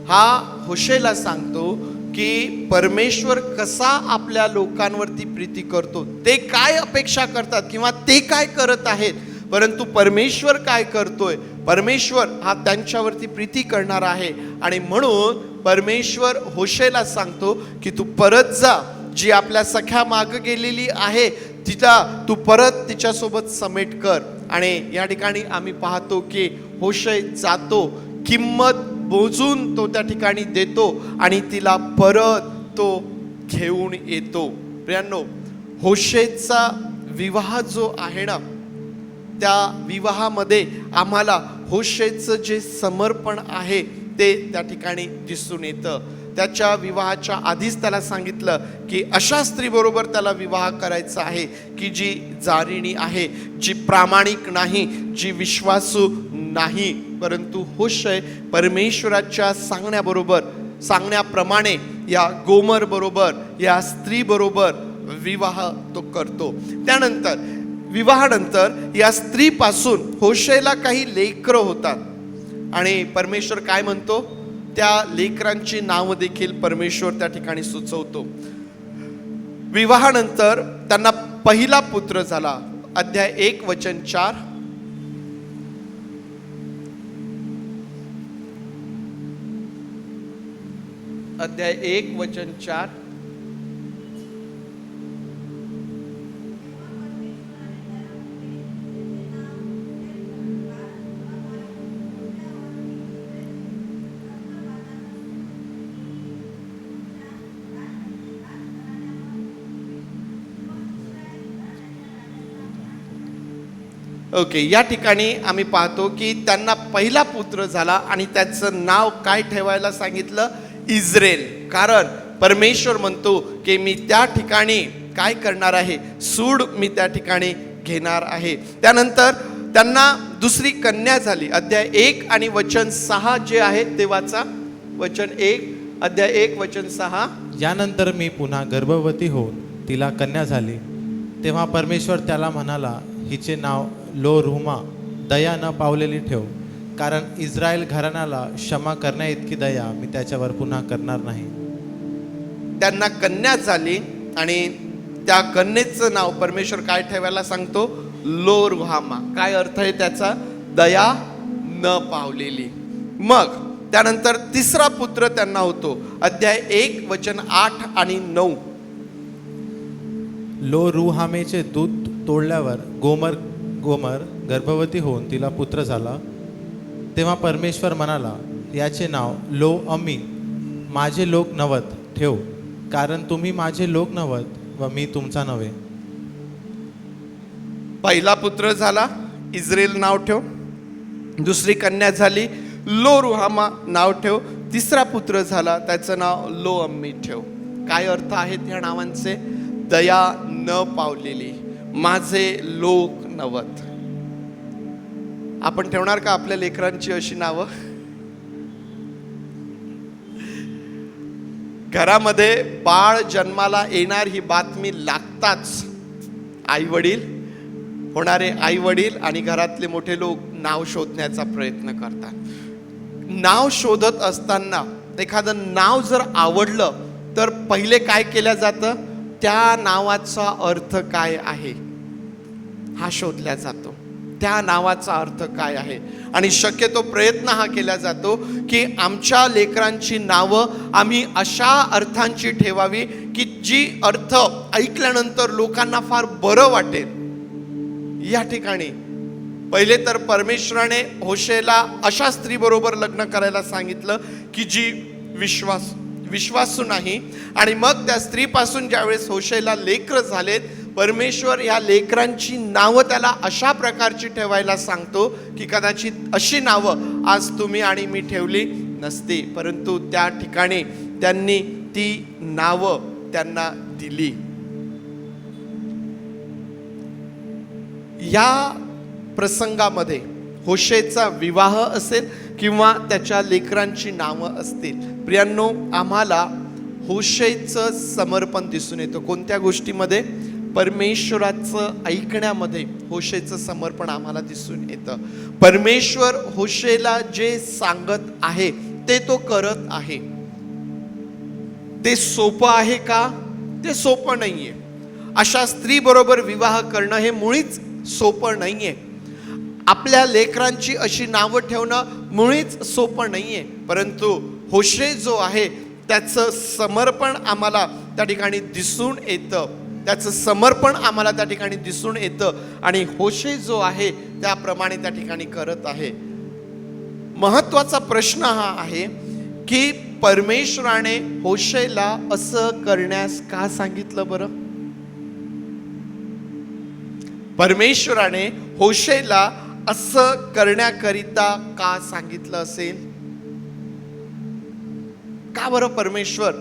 हा होशेला सांगतो की परमेश्वर कसा आपल्या लोकांवरती प्रीती करतो, ते काय अपेक्षा करतात किंवा ते काय करत आहेत, परंतु परमेश्वर काय करतोय. परमेश्वर हा त्यांच्यावरती प्रीती करणार आहे आणि म्हणून परमेश्वर होशेला सांगतो की तू परत जा, जी आपल्या सख्या माग गेलेली आहे तिला तू परत तिच्यासोबत समेट कर. आणि या ठिकाणी आम्ही पाहतो की होशे जातो, किंमत मोजून तो त्या ठिकाणी देतो आणि तिला परत तो घेऊन येतो. प्रियांनो, होशेचा विवाह जो आहे ना, त्या विवाहामध्ये आम्हाला होशेचं जे समर्पण आहे ते त्या ठिकाणी दिसून येतं. त्याच्या विवाहाच्या आधीच त्याला सांगितलं की अशा स्त्रीबरोबर त्याला विवाह करायचा आहे की जी जारिणी आहे, जी प्रामाणिक नाही, जी विश्वासू नाही. परंतु होशे परमेश्वराच्या सांगण्याप्रमाणे या गोमर बरोबर, या स्त्री बरोबर विवाह तो करतो. त्यानंतर विवाहानंतर या स्त्रीपासून होशेला काही लेकरं होतात आणि परमेश्वर काय म्हणतो, त्या लेकरांची नाव देखील परमेश्वर त्या ठिकाणी सुचवतो. विवाहानंतर त्यांना पहिला पुत्र झाला. अध्याय 1 वचन 4. अध्याय 1 वचन 4. ओके, या ठिकाणी आम्ही पाहतो की त्यांना पहिला पुत्र झाला आणि त्याचं नाव काय ठेवायला सांगितलं? इस्राएल. कारण परमेश्वर म्हणतो की मी त्या ठिकाणी काय करणार आहे? सूड मी त्या ठिकाणी घेणार आहे. त्यानंतर त्यांना दुसरी कन्या झाली. अध्याय 1 आणि वचन 6 जे आहे ते वाचा. वचन 1, अध्याय 1 वचन 6. यानंतर मी पुन्हा गर्भवती होऊन तिला कन्या झाली. तेव्हा परमेश्वर त्याला म्हणाला, हिचे नाव लो रुमा, दया न पावलेली ठेव, कारण इस्रायल घराण्याला क्षमा करण्या इतकी दया मी त्याच्यावर पुन्हा करणार नाही. त्यांना कन्या झाली आणि त्या कन्येचं नाव परमेश्वर काय ठेवायला सांगतो? Low Ruhamah. काय अर्थ आहे त्याचा? दया न पावलेली. मग त्यानंतर तिसरा पुत्र त्यांना होतो. अध्याय 1 वचन 8 आणि 9. लो रुहामेचे दूध तोडल्यावर गोमर गर्भवती होऊन तिला पुत्र झाला. तेव्हा परमेश्वर म्हणाला, याचे नाव लो अम्मी, माझे लोक नवत ठेव, कारण तुम्ही माझे लोक नवत व मी तुमचा नव्हे. पहिला पुत्र झाला, इस्राएल नाव ठेव. दुसरी कन्या झाली, लो रुहामा नाव ठेव. तिसरा पुत्र झाला, त्याचं नाव लो अम्मी ठेव. काय अर्थ आहेत ह्या नावांचे? दया न पावलेली, माझे लोक नवत. आपण ठेवणार का आपल्या लेकरांची अशी नावं? घरामध्ये बाळ जन्माला येणार ही बातमी लागताच आई वडील, होणारे आई वडील आणि घरातले मोठे लोक नाव शोधण्याचा प्रयत्न करतात. नाव शोधत असताना एखादं नाव जर आवडलं तर पहिले काय केलं जातं? त्या नावाचा अर्थ काय आहे हा शोधला जातो. त्या नावाचा अर्थ काय आहे, आणि शक्यतो प्रयत्न हा केला जातो की आमच्या लेकरांची नावं आम्ही अशा अर्थांची ठेवावी की जी अर्थ ऐकल्यानंतर लोकांना फार बरं वाटेल. या ठिकाणी पहिले तर परमेश्वराने होशेला अशा स्त्री बरोबर लग्न करायला सांगितलं की जी विश्वासू नाही. आणि मग त्या स्त्रीपासून ज्यावेळेस होशेला लेकरं झालेत, परमेश्वर या लेकरांची नावं त्याला अशा प्रकारची ठेवायला सांगतो की कदाचित अशी नावं आज तुम्ही आणि मी ठेवली नसती, परंतु त्या ठिकाणी त्यांनी ती नावं त्यांना दिली. या प्रसंगामध्ये होशेचा विवाह असेल किंवा त्याच्या लेकरांची नावं असतील. प्रियांनो, आम्हाला होशेचं समर्पण दिसून येतं. कोणत्या गोष्टीमध्ये? परमेश्वराचं ऐकण्यामध्ये होशेचं समर्पण आम्हाला दिसून येतं. परमेश्वर होशेला जे सांगत आहे ते तो करत आहे. ते सोपं आहे का? ते सोपं नाहीये. अशा स्त्री बरोबर विवाह करणं हे मुळीच सोपं नाहीये. आपल्या लेकरांची अशी नावं ठेवणं मुळीच सोपं नाहीये. परंतु होशे जो आहे त्याचं समर्पण आम्हाला त्या ठिकाणी दिसून येतं. त्याचं समर्पण आम्हाला त्या ठिकाणी दिसून येतं आणि होशे जो आहे त्याप्रमाणे त्या ठिकाणी करत आहे. महत्वाचा प्रश्न हा आहे की परमेश्वराने होशेला असं करण्यास का सांगितलं बरं? परमेश्वराने होशेला असं करण्याकरिता का सांगितलं असेल? का बरं परमेश्वर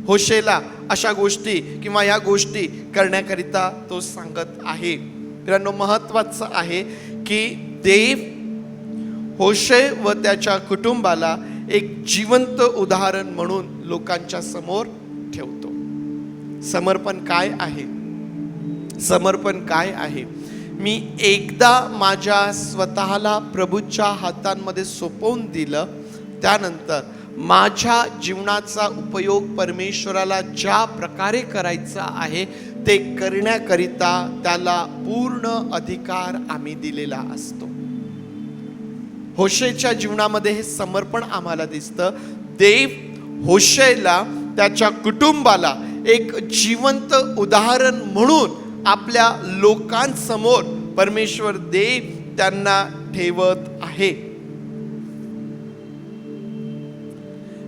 होशेला अशा गोष्टी किंवा या गोष्टी करण्याकरिता तो सांगत आहे? मित्रांनो, महत्वाचं आहे की देव होशे व त्याच्या कुटुंबाला एक जिवंत उदाहरण म्हणून लोकांच्या समोर ठेवतो. समर्पण काय आहे? समर्पण काय आहे? मी एकदा माझ्या स्वतःला प्रभूच्या हातांमध्ये सोपवून दिलं, त्यानंतर माझ्या जीवनाचा उपयोग परमेश्वराला ज्या प्रकारे करायचा आहे ते करण्याकरिता त्याला पूर्ण अधिकार आम्ही दिलेला असतो. होशेच्या जीवनामध्ये हे समर्पण आम्हाला दिसतं. देव होशेला त्याच्या कुटुंबाला एक जिवंत उदाहरण म्हणून आपल्या लोकांसमोर परमेश्वर देव त्यांना ठेवत आहे.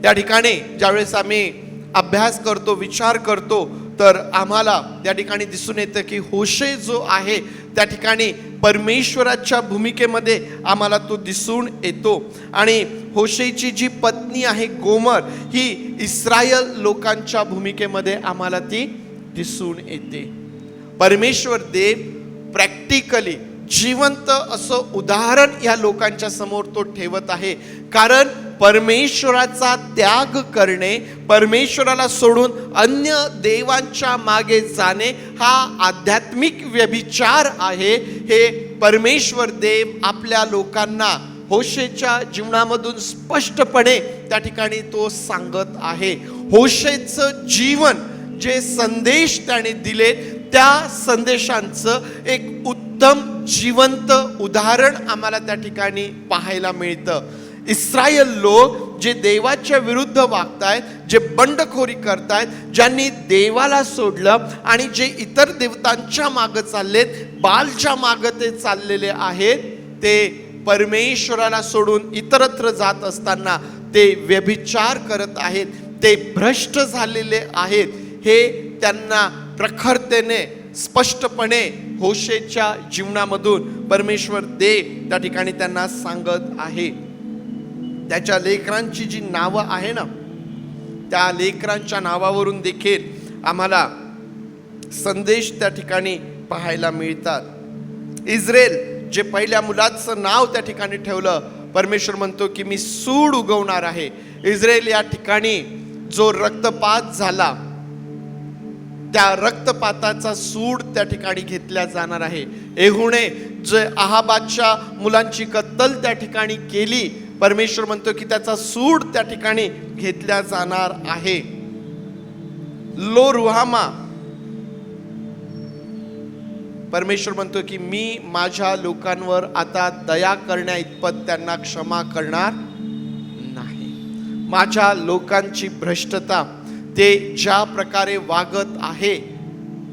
या ठिकाणी ज्यावेळेस आम्ही अभ्यास करतो, विचार करतो, तर आम्हाला त्या ठिकाणी दिसून येतं की होशे जो आहे त्या ठिकाणी परमेश्वराच्या भूमिकेमध्ये आम्हाला तो दिसून येतो. आणि होशेची जी पत्नी आहे गोमर, ही इस्रायल लोकांच्या भूमिकेमध्ये आम्हाला ती दिसून येते. परमेश्वर देव प्रॅक्टिकली जिवंत असं उदाहरण या लोकांच्या समोर तो ठेवत आहे. कारण परमेश्वराचा त्याग करणे, परमेश्वराला सोडून अन्य देवांच्या मागे जाणे हा आध्यात्मिक व्यभिचार आहे. हे परमेश्वर देव आपल्या लोकांना होशेच्या जीवनामधून स्पष्टपणे त्या ठिकाणी तो सांगत आहे. होशेचं जीवन, जे संदेश त्याने दिले, त्या संदेशांचं एक उत्तम जिवंत उदाहरण आम्हाला त्या ठिकाणी पाहायला मिळतं. इस्रायल लोक जे देवाच्या विरुद्ध वागतायत, जे बंडखोरी करतायत, ज्यांनी देवाला सोडलं आणि जे इतर देवतांच्या मागे चाललेत, बालच्या मागे ते चाललेले आहेत, ते परमेश्वराला सोडून इतरत्र जात असताना ते व्यभिचार करत आहेत, ते भ्रष्ट झालेले आहेत. हे त्यांना प्रखरतेने स्पष्टपणे होशेच्या जीवनामधून परमेश्वर देव त्या ठिकाणी त्यांना सांगत आहे. त्याच्या लेकरांची जी नावं आहे ना, त्या लेकरांच्या नावावरून देखील आम्हाला संदेश त्या ठिकाणी पाहायला मिळतात. इस्रायल जे पहिल्या मुलाचं नाव त्या ठिकाणी ठेवलं, परमेश्वर म्हणतो की मी सूड उगवणार आहे. इस्रायल या ठिकाणी जो रक्तपात झाला, त्या रक्तपाताचा सूड त्या ठिकाणी घेतला जाणार आहे. एहुणे जे अहाबाच्या मुलांची कत्तल त्या ठिकाणी केली, परमेश्वर म्हणतो की त्याचा सूड त्या ठिकाणी घेतला जाणार आहे. लो रुहामा, परमेश्वर म्हणतो की मी माझ्या लोकांवर आता दया करण्या इतपत त्यांना क्षमा करणार नाही. माझ्या लोकांची भ्रष्टता, ते ज्या प्रकारे वागत आहे,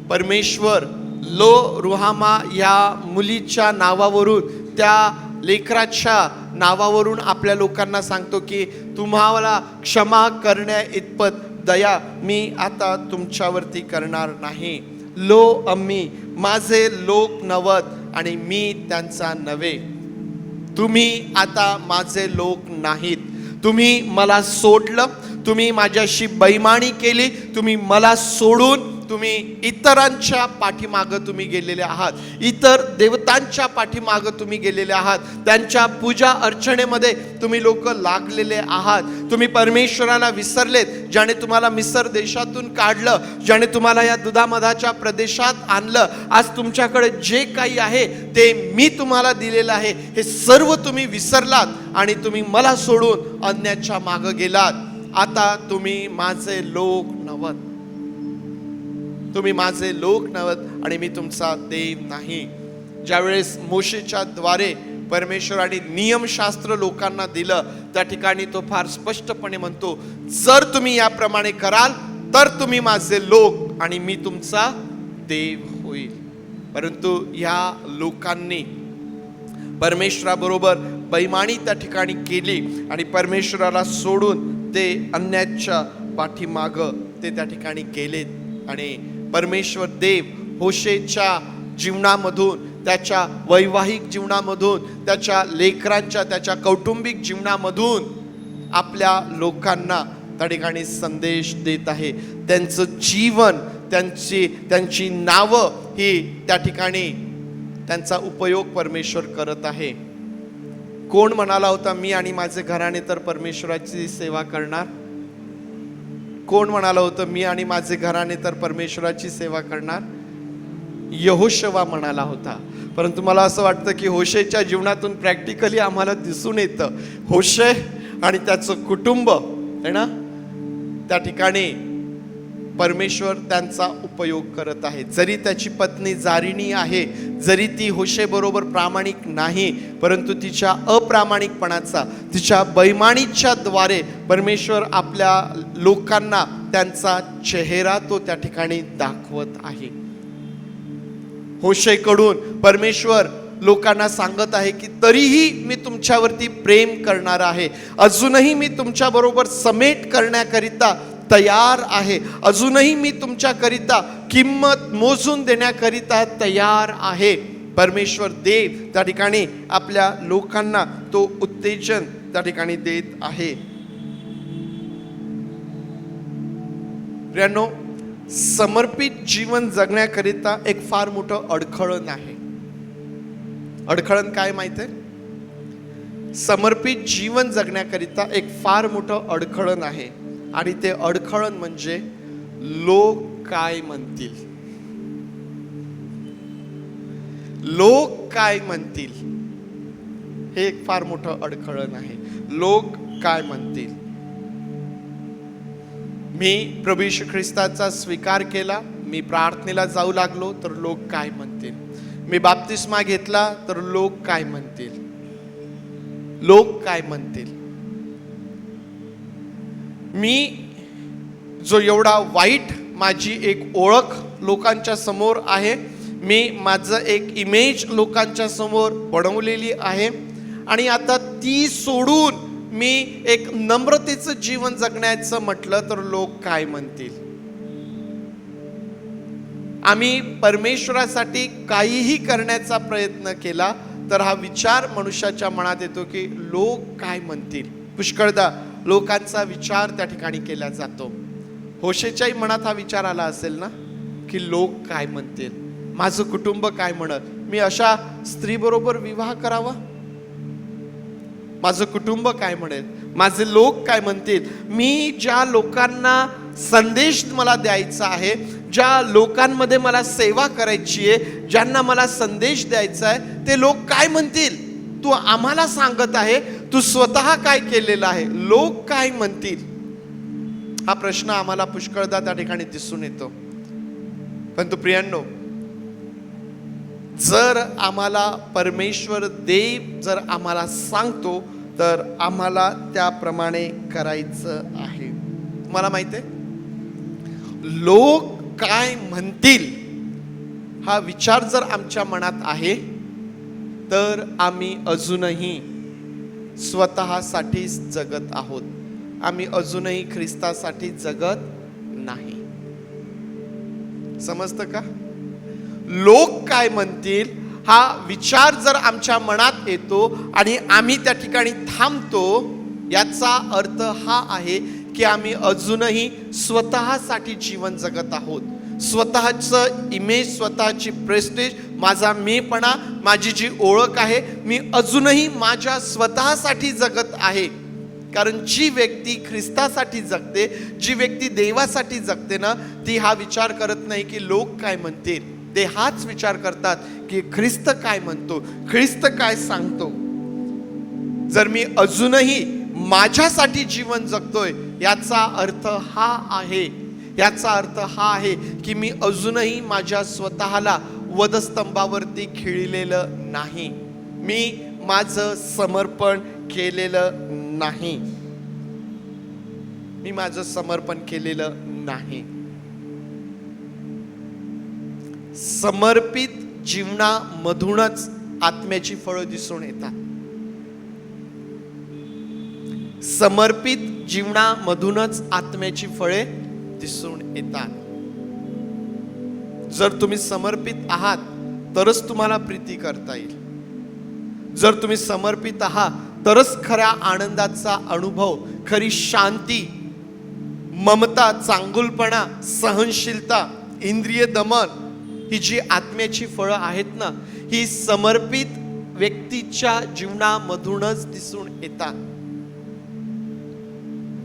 परमेश्वर लो रुहामा या मुलीच्या नावावरून, त्या लेकराच्या नावावरून आपल्या लोकांना सांगतो की तुम्हाला क्षमा करण्या इतपत दया मी आता तुमच्यावरती करणार नाही. लो अम्मी, माझे लोक नवत आणि मी त्यांचा नव्हे. तुम्ही आता माझे लोक नाहीत. तुम्ही मला सोडलं, तुम्ही माझ्याशी बैमानी केली, तुम्ही मला सोडून तुम्ही इतरांच्या पाठीमागं तुम्ही गेलेले आहात, इतर देवतांच्या पाठीमागं तुम्ही गेलेले आहात, त्यांच्या पूजा अर्चनेमध्ये तुम्ही लोक लागलेले आहात. तुम्ही परमेश्वराला विसरलेत, ज्याने तुम्हाला मिसर देशातून काढलं, ज्याने तुम्हाला या दुधामधाच्या प्रदेशात आणलं. आज तुमच्याकडे जे काही आहे ते मी तुम्हाला दिलेलं आहे, हे सर्व तुम्ही विसरलात आणि तुम्ही मला सोडून अन्याच्या मागं गेलात. आता तुम्ही माझे लोक नव्हत, तुम्ही माझे लोक नव्हत आणि मी तुमचा देव नाही. ज्यावेळेस मोशेच्या द्वारे परमेश्वराने नियमशास्त्र लोकांना दिलं, त्या ठिकाणी तो फार स्पष्टपणे म्हणतो, जर तुम्ही याप्रमाणे कराल तर तुम्ही माझे लोक आणि मी तुमचा देव होईल. परंतु या लोकांनी परमेश्वराबरोबर बैमानी त्या ठिकाणी केली आणि परमेश्वराला सोडून ते अन्याच्या पाठीमागं ते त्या ठिकाणी गेलेत. आणि परमेश्वर देव होशेच्या जीवनामधून, त्याच्या वैवाहिक जीवनामधून, त्याच्या लेकरांच्या, त्याच्या कौटुंबिक जीवनामधून आपल्या लोकांना त्या ठिकाणी संदेश देत आहे. त्यांचं जीवन, त्यांची नावं ही त्या ठिकाणी त्यांचा उपयोग परमेश्वर करत आहे. कोण म्हणाला होता मी आणि माझे घराणे तर परमेश्वराची सेवा करणार? कोण म्हणाला होतं मी आणि माझे घराणे तर परमेश्वराची सेवा करणार? यहोशुवा म्हणाला होता. परंतु मला असं वाटतं की होशेच्या जीवनातून प्रॅक्टिकली आम्हाला दिसून येतं, होशे आणि त्याचं कुटुंब आहे ना, त्या ठिकाणी परमेश्वर त्यांचा उपयोग करत आहे. जरी त्याची पत्नी जारिणी आहे, जरी ती होशे बरोबर प्रामाणिक नाही, परंतु तिच्या अप्रामाणिकपणाचा, तिच्या बैमानीच्या द्वारे परमेश्वर आपल्या लोकांना त्यांचा चेहरा तो त्या ठिकाणी दाखवत आहे. होशेकडून परमेश्वर लोकांना सांगत आहे की तरीही मी तुमच्यावरती प्रेम करणार आहे, अजूनही मी तुमच्याबरोबर समेट करण्याकरिता तयार आहे, अजूनही मी तुमच्याकरिता किंमत मोजून देण्याकरिता तयार आहे. परमेश्वर देव त्या ठिकाणी आपल्या लोकांना तो उत्तेजन त्या ठिकाणी देत आहे. प्रियांनो, समर्पित जीवन जगण्याकरिता एक फार मोठं अडखळण आहे. अडखळण काय माहिती आहे? समर्पित जीवन जगण्याकरिता एक फार मोठं अडखळण आहे आणि ते अडखळण म्हणजे लोक काय म्हणतील. लोक काय म्हणतील हे एक फार मोठं अडखळण आहे. लोक काय म्हणतील. मी प्रभू येशू ख्रिस्ताचा स्वीकार केला, मी प्रार्थनेला जाऊ लागलो तर लोक काय म्हणतील. मी बाप्तिस्मा घेतला तर लोक काय म्हणतील. लोक काय म्हणतील. मी जो एवढा वाईट माझी एक ओळख लोकांच्या समोर आहे, मी माझं एक इमेज लोकांच्या समोर बनवलेली आहे आणि आता ती सोडून मी एक नम्रतेचं जीवन जगण्याचं म्हटलं तर लोक काय म्हणतील. आम्ही परमेश्वरासाठी काहीही करण्याचा प्रयत्न केला तर हा विचार मनुष्याच्या मनात येतो की लोक काय म्हणतील. पुष्कळदा लोकांचा विचार त्या ठिकाणी केला जातो. होशेच्याही मनात हा विचार आला असेल ना की लोक काय म्हणतील, माझं कुटुंब काय म्हणत, मी अशा स्त्रीबरोबर विवाह करावा, माझं कुटुंब काय म्हणेल, माझे लोक काय म्हणतील. मी ज्या लोकांना संदेश मला द्यायचा आहे, ज्या लोकांमध्ये मला सेवा करायची आहे, ज्यांना मला संदेश द्यायचा आहे, ते लोक काय म्हणतील. तू आम्हाला सांगत आहे, तू स्वतः काय केलेलं आहे, लोक काय म्हणतील. हा प्रश्न आम्हाला पुष्कळदा त्या ठिकाणी दिसून येतो. परंतु प्रियांनो, जर आम्हाला परमेश्वर देव जर आम्हाला सांगतो तर आम्हाला त्याप्रमाणे करायचं आहे. तुम्हाला माहिती आहे, लोक काय म्हणतील हा विचार जर आमच्या मनात आहे तर आम्ही अजूनही स्वतःसाठीच जगत आहोत. आम्ही अजूनही ख्रिस्तासाठी जगत नाही. समजतं का? लोक काय म्हणतील हा विचार जर आमच्या मनात येतो आणि आम्ही त्या ठिकाणी थांबतो, याचा अर्थ हा आहे की आम्ही अजूनही स्वतःसाठी जीवन जगत आहोत. स्वतःचं इमेज, स्वतःची प्रेस्टेज, माझा मीपणा, माझी जी ओळख आहे, मी अजूनही माझ्या स्वतःसाठी जगत आहे. कारण जी व्यक्ती ख्रिस्तासाठी जगते, जी व्यक्ती देवासाठी जगते ना, ती हा विचार करत नाही की लोक काय म्हणतील. ते हाच विचार करतात की ख्रिस्त काय म्हणतो, ख्रिस्त काय सांगतो. जर मी अजूनही माझ्यासाठी जीवन जगतोय याचा अर्थ हा आहे, याचा अर्थ हा आहे की मी अजूनही माझ्या स्वतःला वधस्तंभावरती खिळलेलं नाही. मी माझं समर्पण केलेलं नाही. मी माझं समर्पण केलेलं नाही. समर्पित जीवनामधूनच आत्म्याची फळं दिसून येतात. समर्पित जीवनामधूनच आत्म्याची फळे दिसून येतात. जर तुम्ही समर्पित आहात तरच तुम्हाला प्रीती करता येईल. जर तुम्ही समर्पित आहात तरच खऱ्या आनंदाचा अनुभव, खरी शांती, ममता, चांगुलपणा, सहनशीलता, इंद्रिय दमन, ही जी आत्म्याची फळं आहेत ना, ही समर्पित व्यक्तीच्या जीवनामधूनच दिसून येतात.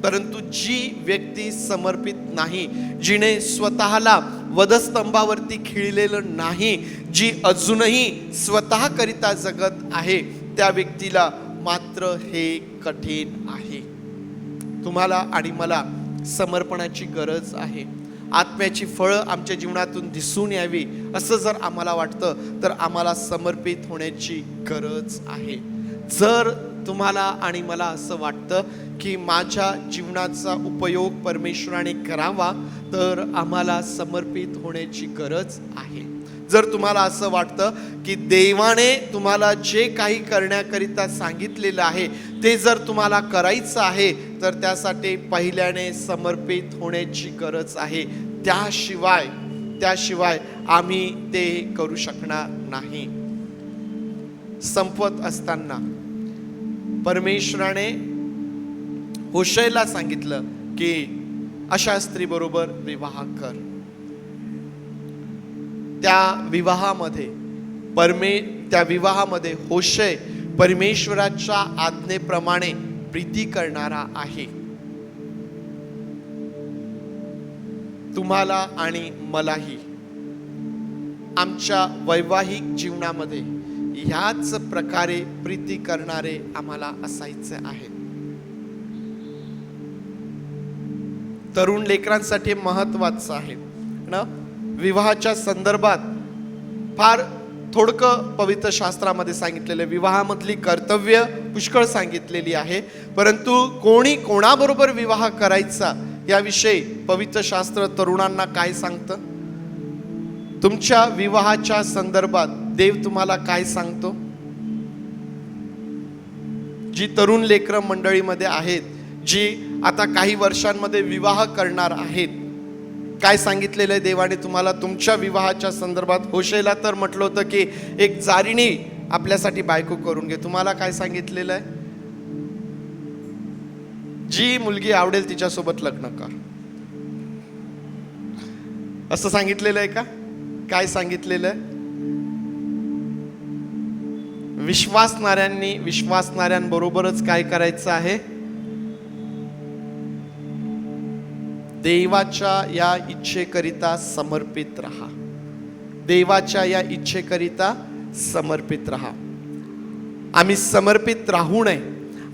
परंतु जी व्यक्ती समर्पित नाही, जिने स्वतःला वधस्तंभावरती खिळलेलं नाही, जी अजूनही स्वतः करिता जगत आहे, त्या व्यक्तीला मात्र हे कठीण आहे. तुम्हाला आणि मला समर्पणाची गरज आहे. आत्म्याची फळं आमच्या जीवनातून दिसून यावी असं जर आम्हाला वाटतं तर आम्हाला समर्पित होण्याची गरज आहे. जर तुम्हाला आणि मला असं वाटतं की माझ्या जीवनाचा उपयोग परमेश्वराने करावा तर आम्हाला समर्पित होण्याची गरज आहे. जर तुम्हाला असं वाटतं की देवाने तुम्हाला जे काही करण्याकरिता सांगितलेलं आहे ते जर तुम्हाला करायचं आहे तर त्यासाठी पहिल्याने समर्पित होण्याची गरज आहे. त्याशिवाय आम्ही ते करू शकणार नाही. संपवत असताना परमेश्वराने होशेला सांगितलं की अशा स्त्री बरोबर विवाह कर. त्या विवाहामध्ये होशे परमेश्वराच्या आज्ञेप्रमाणे प्रीती करणारा आहे. तुम्हाला आणि मलाही आमच्या वैवाहिक जीवनामध्ये ह्याच प्रकारे प्रीती करणारे आम्हाला असायचे आहे. तरुण लेकरांसाठी महत्वाचं आहे ना. विवाहाच्या संदर्भात फार थोडकं पवित्र शास्त्रामध्ये सांगितलेलं आहे. विवाहामधली कर्तव्य पुष्कळ सांगितलेली आहे, परंतु कोणी कोणाबरोबर विवाह करायचा याविषयी पवित्र शास्त्र तरुणांना काय सांगतं? तुमच्या विवाहाच्या संदर्भात देव तुम्हाला काय सांगतो? जी तरुण लेकरं मंडळीमध्ये आहेत, जी आता काही वर्षांमध्ये विवाह करणार आहेत, काय सांगितलेलं आहे देवाने तुम्हाला तुमच्या विवाहाच्या संदर्भात? होशेला तर म्हटलं होतं की एक जारिणी आपल्यासाठी बायको करून घे. तुम्हाला काय सांगितलेलं आहे? जी मुलगी आवडेल तिच्यासोबत लग्न कर, असं सांगितलेलं आहे का? काय सांगितलेलं आहे? विश्वासणाऱ्यांबरोबरच काय करायचं आहे? देवाच्या या इच्छेकरिता समर्पित राहा. देवाच्या या इच्छेकरिता समर्पित राहा. आम्ही समर्पित राहू नये.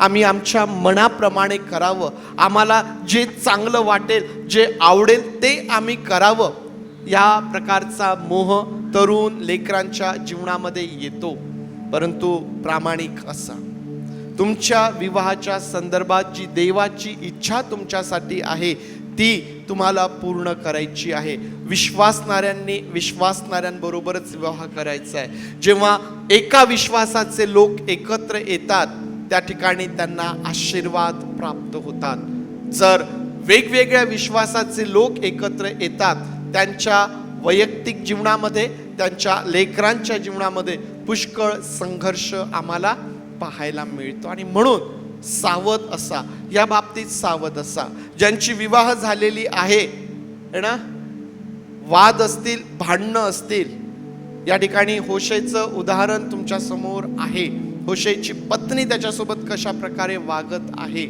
आम्ही आमच्या मनाप्रमाणे करावं. आम्हाला जे चांगलं वाटेल, जे आवडेल ते आम्ही करावं. या प्रकारचा मोह तरुण लेकरांच्या जीवनामध्ये येतो. परंतु प्रामाणिक असा. तुमच्या विवाहाच्या संदर्भात जी देवाची इच्छा तुमच्यासाठी आहे ती तुम्हाला पूर्ण करायची आहे. विश्वासणाऱ्यांबरोबरच विवाह करायचा आहे. जेव्हा एका विश्वासाचे लोक एकत्र येतात त्या ठिकाणी त्यांना आशीर्वाद प्राप्त होतात. जर वेगवेगळ्या विश्वासाचे लोक एकत्र येतात, त्यांच्या वैयक्तिक जीवनामध्ये, त्यांच्या लेकरांच्या जीवनामध्ये पुष्कळ संघर्ष आम्हाला पाहायला मिळतो. आणि म्हणून सावध असा, या बाबतीत सावध असा. ज्यांची विवाह झालेली आहे ना, वाद असतील, भांडणं असतील, या ठिकाणी होशेचं उदाहरण तुमच्या समोर आहे. होशेची पत्नी त्याच्यासोबत कशा प्रकारे वागत आहे,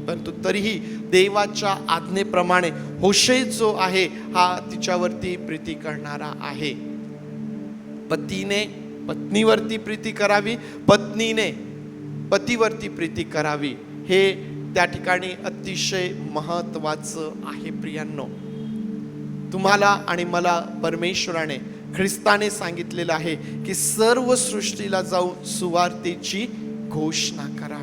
परंतु तरीही देवाच्या आज्ञेप्रमाणे होशे जो आहे हा तिच्यावरती प्रीती करणारा आहे. पतीने पत्नीवरती प्रीती करावी, पत्नीने पतीवरती प्रीती करावी. हे त्या ठिकाणी अतिशय महत्वाचं आहे. प्रियांनो, तुम्हाला आणि मला परमेश्वराने, ख्रिस्ताने सांगितलेलं आहे की सर्व सृष्टीला जाऊन सुवार्तेची घोषणा करा.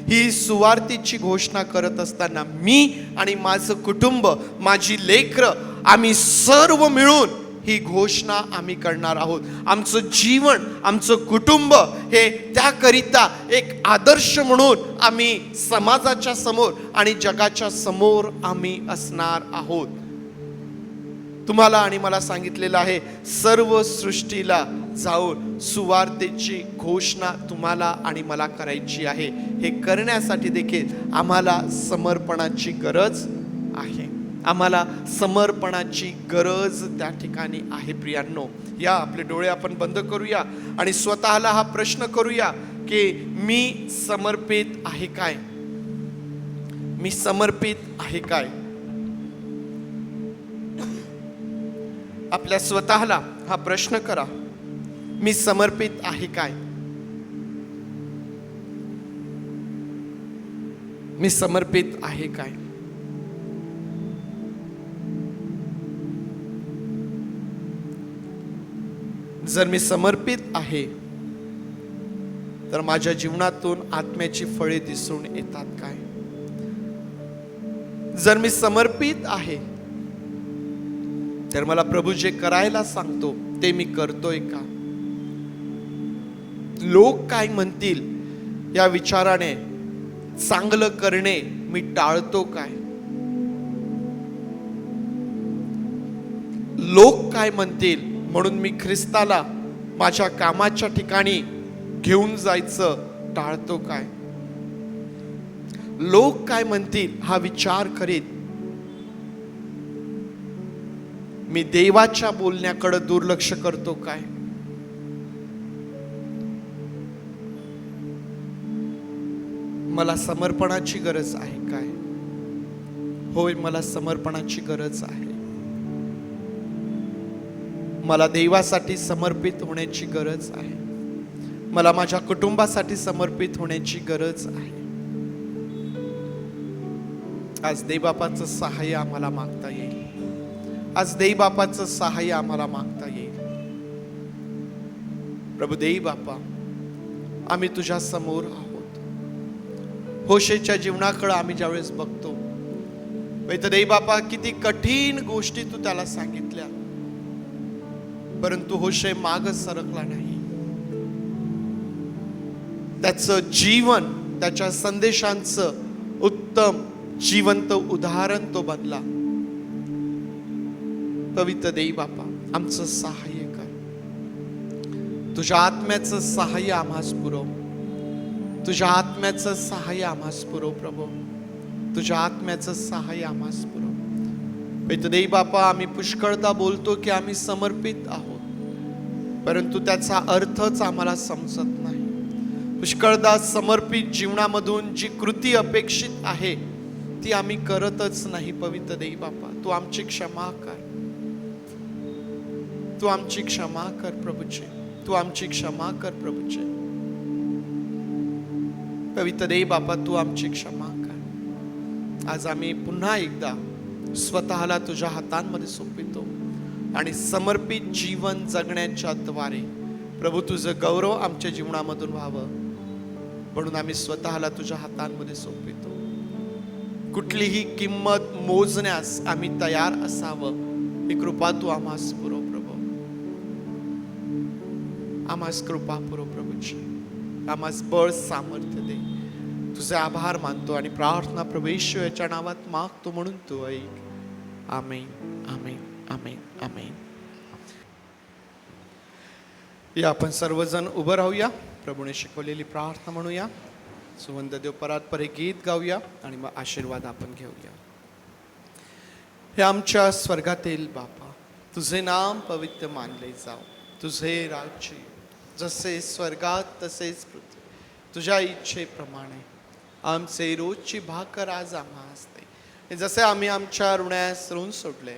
ही सुवार्तेची घोषणा करत असताना मी आणि माझं कुटुंब, माझी लेकरं, आम्ही सर्व मिळून ही घोषणा आम्ही करणार आहोत. आमचं जीवन, आमचं कुटुंब हे त्याकरिता एक आदर्श म्हणून आम्ही समाजाच्या समोर आणि जगाच्या समोर आम्ही असणार आहोत. तुम्हाला आणि मला सांगितलेलं आहे सर्व सृष्टीला जाऊन सुवार्तेची घोषणा तुम्हाला आणि मला करायची आहे. हे करण्यासाठी देखील आम्हाला समर्पणाची गरज आहे. आम्हाला समर्पणाची गरज त्या ठिकाणी आहे. प्रियांनो, या आपले डोळे आपण बंद करूया आणि स्वतःला हा प्रश्न करूया की मी समर्पित आहे काय? मी समर्पित आहे काय? आपल्या स्वतःला हा प्रश्न करा, मी समर्पित आहे काय? मी समर्पित आहे काय? जर मी समर्पित आहे तर माझ्या जीवनातून आत्म्याची फळे दिसून येतात काय? जर मी समर्पित आहे तर मला प्रभू जे करायला सांगतो ते मी करतोय का? लोक काय म्हणतील या विचाराने चांगलं करणे मी टाळतो काय? लोक काय म्हणतील म्हणून मी ख्रिस्ताला माझ्या कामाच्या ठिकाणी घेऊन जायचं टाळतो काय? लोक काय म्हणतील हा विचार करीत मी देवाच्या बोलण्याकडे दुर्लक्ष करतो काय? मला समर्पणाची गरज आहे काय? होय, मला समर्पणाची गरज आहे. मला देवासाठी समर्पित होण्याची गरज आहे. मला माझ्या कुटुंबासाठी समर्पित होण्याची गरज आहे. आज देवबापाचं सहाय्य आम्हाला मागता येईल. आज देवबापाचं सहाय्य आम्हाला मागता येईल. प्रभू देवबापा, आम्ही तुझ्या समोर आहोत. होशेच्या जीवनाकडे आम्ही ज्यावेळेस बघतो, देवबापा किती कठीण गोष्टी तू त्याला सांगितल्या, परंतु होशे माग सरकला नाही. त्याचं जीवन, त्याच्या संदेशांचं उत्तम जिवंत उदाहरण तो बनला. पवित्र देवबापा, आमचं सहाय्य कर. तुझ्या आत्म्याचं सहाय्य आम्हास पुरव. तुझ्या आत्म्याचं सहाय्य आम्हास पुरव प्रभू. तुझ्या आत्म्याचं सहाय्य आम्हास पुरव. पवित्र देवबापा, आम्ही पुष्कळदा बोलतो की आम्ही समर्पित आहोत, परंतु त्याचा अर्थच आम्हाला समजत नाही. पुष्कळदा समर्पित जीवनामधून जी कृती अपेक्षित आहे ती आम्ही करतच नाही. पवित्र देवबापा, तू आमची क्षमा कर. तू आमची क्षमा कर प्रभूचे. तू आमची क्षमा कर प्रभूचे. पवित्र देवबापा, तू आमची क्षमा कर. आज आम्ही पुन्हा एकदा स्वतःला तुझ्या हातांमध्ये सोपवितो आणि समर्पित जीवन जगण्याच्या द्वारे प्रभू तुझं गौरव आमच्या जीवनामधून व्हावं म्हणून आम्ही स्वतःला तुझ्या हातांमध्ये सोपवितो. कुठलीही किंमत मोजण्यास आम्ही तयार असावं ही कृपा तू आम्हास पुरव प्रभू. आम्हास कृपा पुरव प्रभूची. आम्हास बळ सामर्थ्य दे. तुझे आभार मानतो आणि प्रार्थना प्रभू येशू याच्या नावात मागतो म्हणून तू ऐक. आमेन, आमेन, आमेन, आमेन. या आपण सर्वजण उभं राहूया. प्रभूने शिकवलेली प्रार्थना म्हणूया. सुवंद देव परात्पर हे गीत गाऊया आणि मग आशीर्वाद आपण घेऊया. हे आमच्या स्वर्गातील बापा, तुझे नाम पवित्र मानले जाओ. तुझे राज्य जसे स्वर्गात तसेच पृथ्वी. तुझ्या इच्छेप्रमाणे आमचे रोजची भाकर आज आम्हास दे. जसे आम्ही आमच्या ऋण्यास ऋण सोडले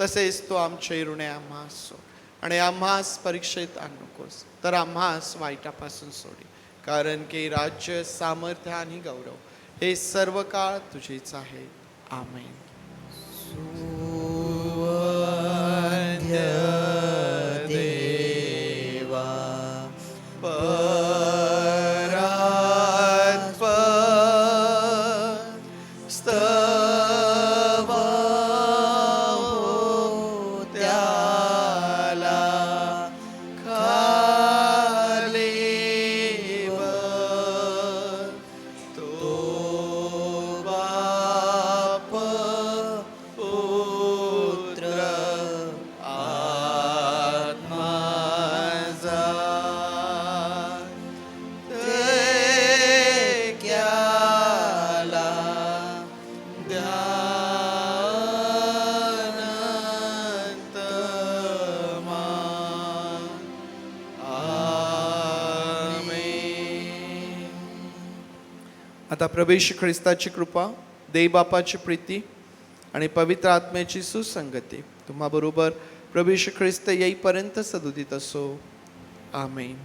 तसेच तो आमचे ऋणे आम्हास सोड. आणि आम्हास परीक्षेत आणू नकोस, तर आम्हास वाईटापासून सोडी. कारण की राज्य, सामर्थ्य आणि गौरव हे सर्व काळ तुझेच आहे. आमेन. आता प्रभू येशू ख्रिस्ताची कृपा, देवबापाची प्रीती आणि पवित्र आत्म्याची सुसंगती तुम्हा बरोबर प्रभू येशू ख्रिस्त येईपर्यंत सदुदित असो. आमेन.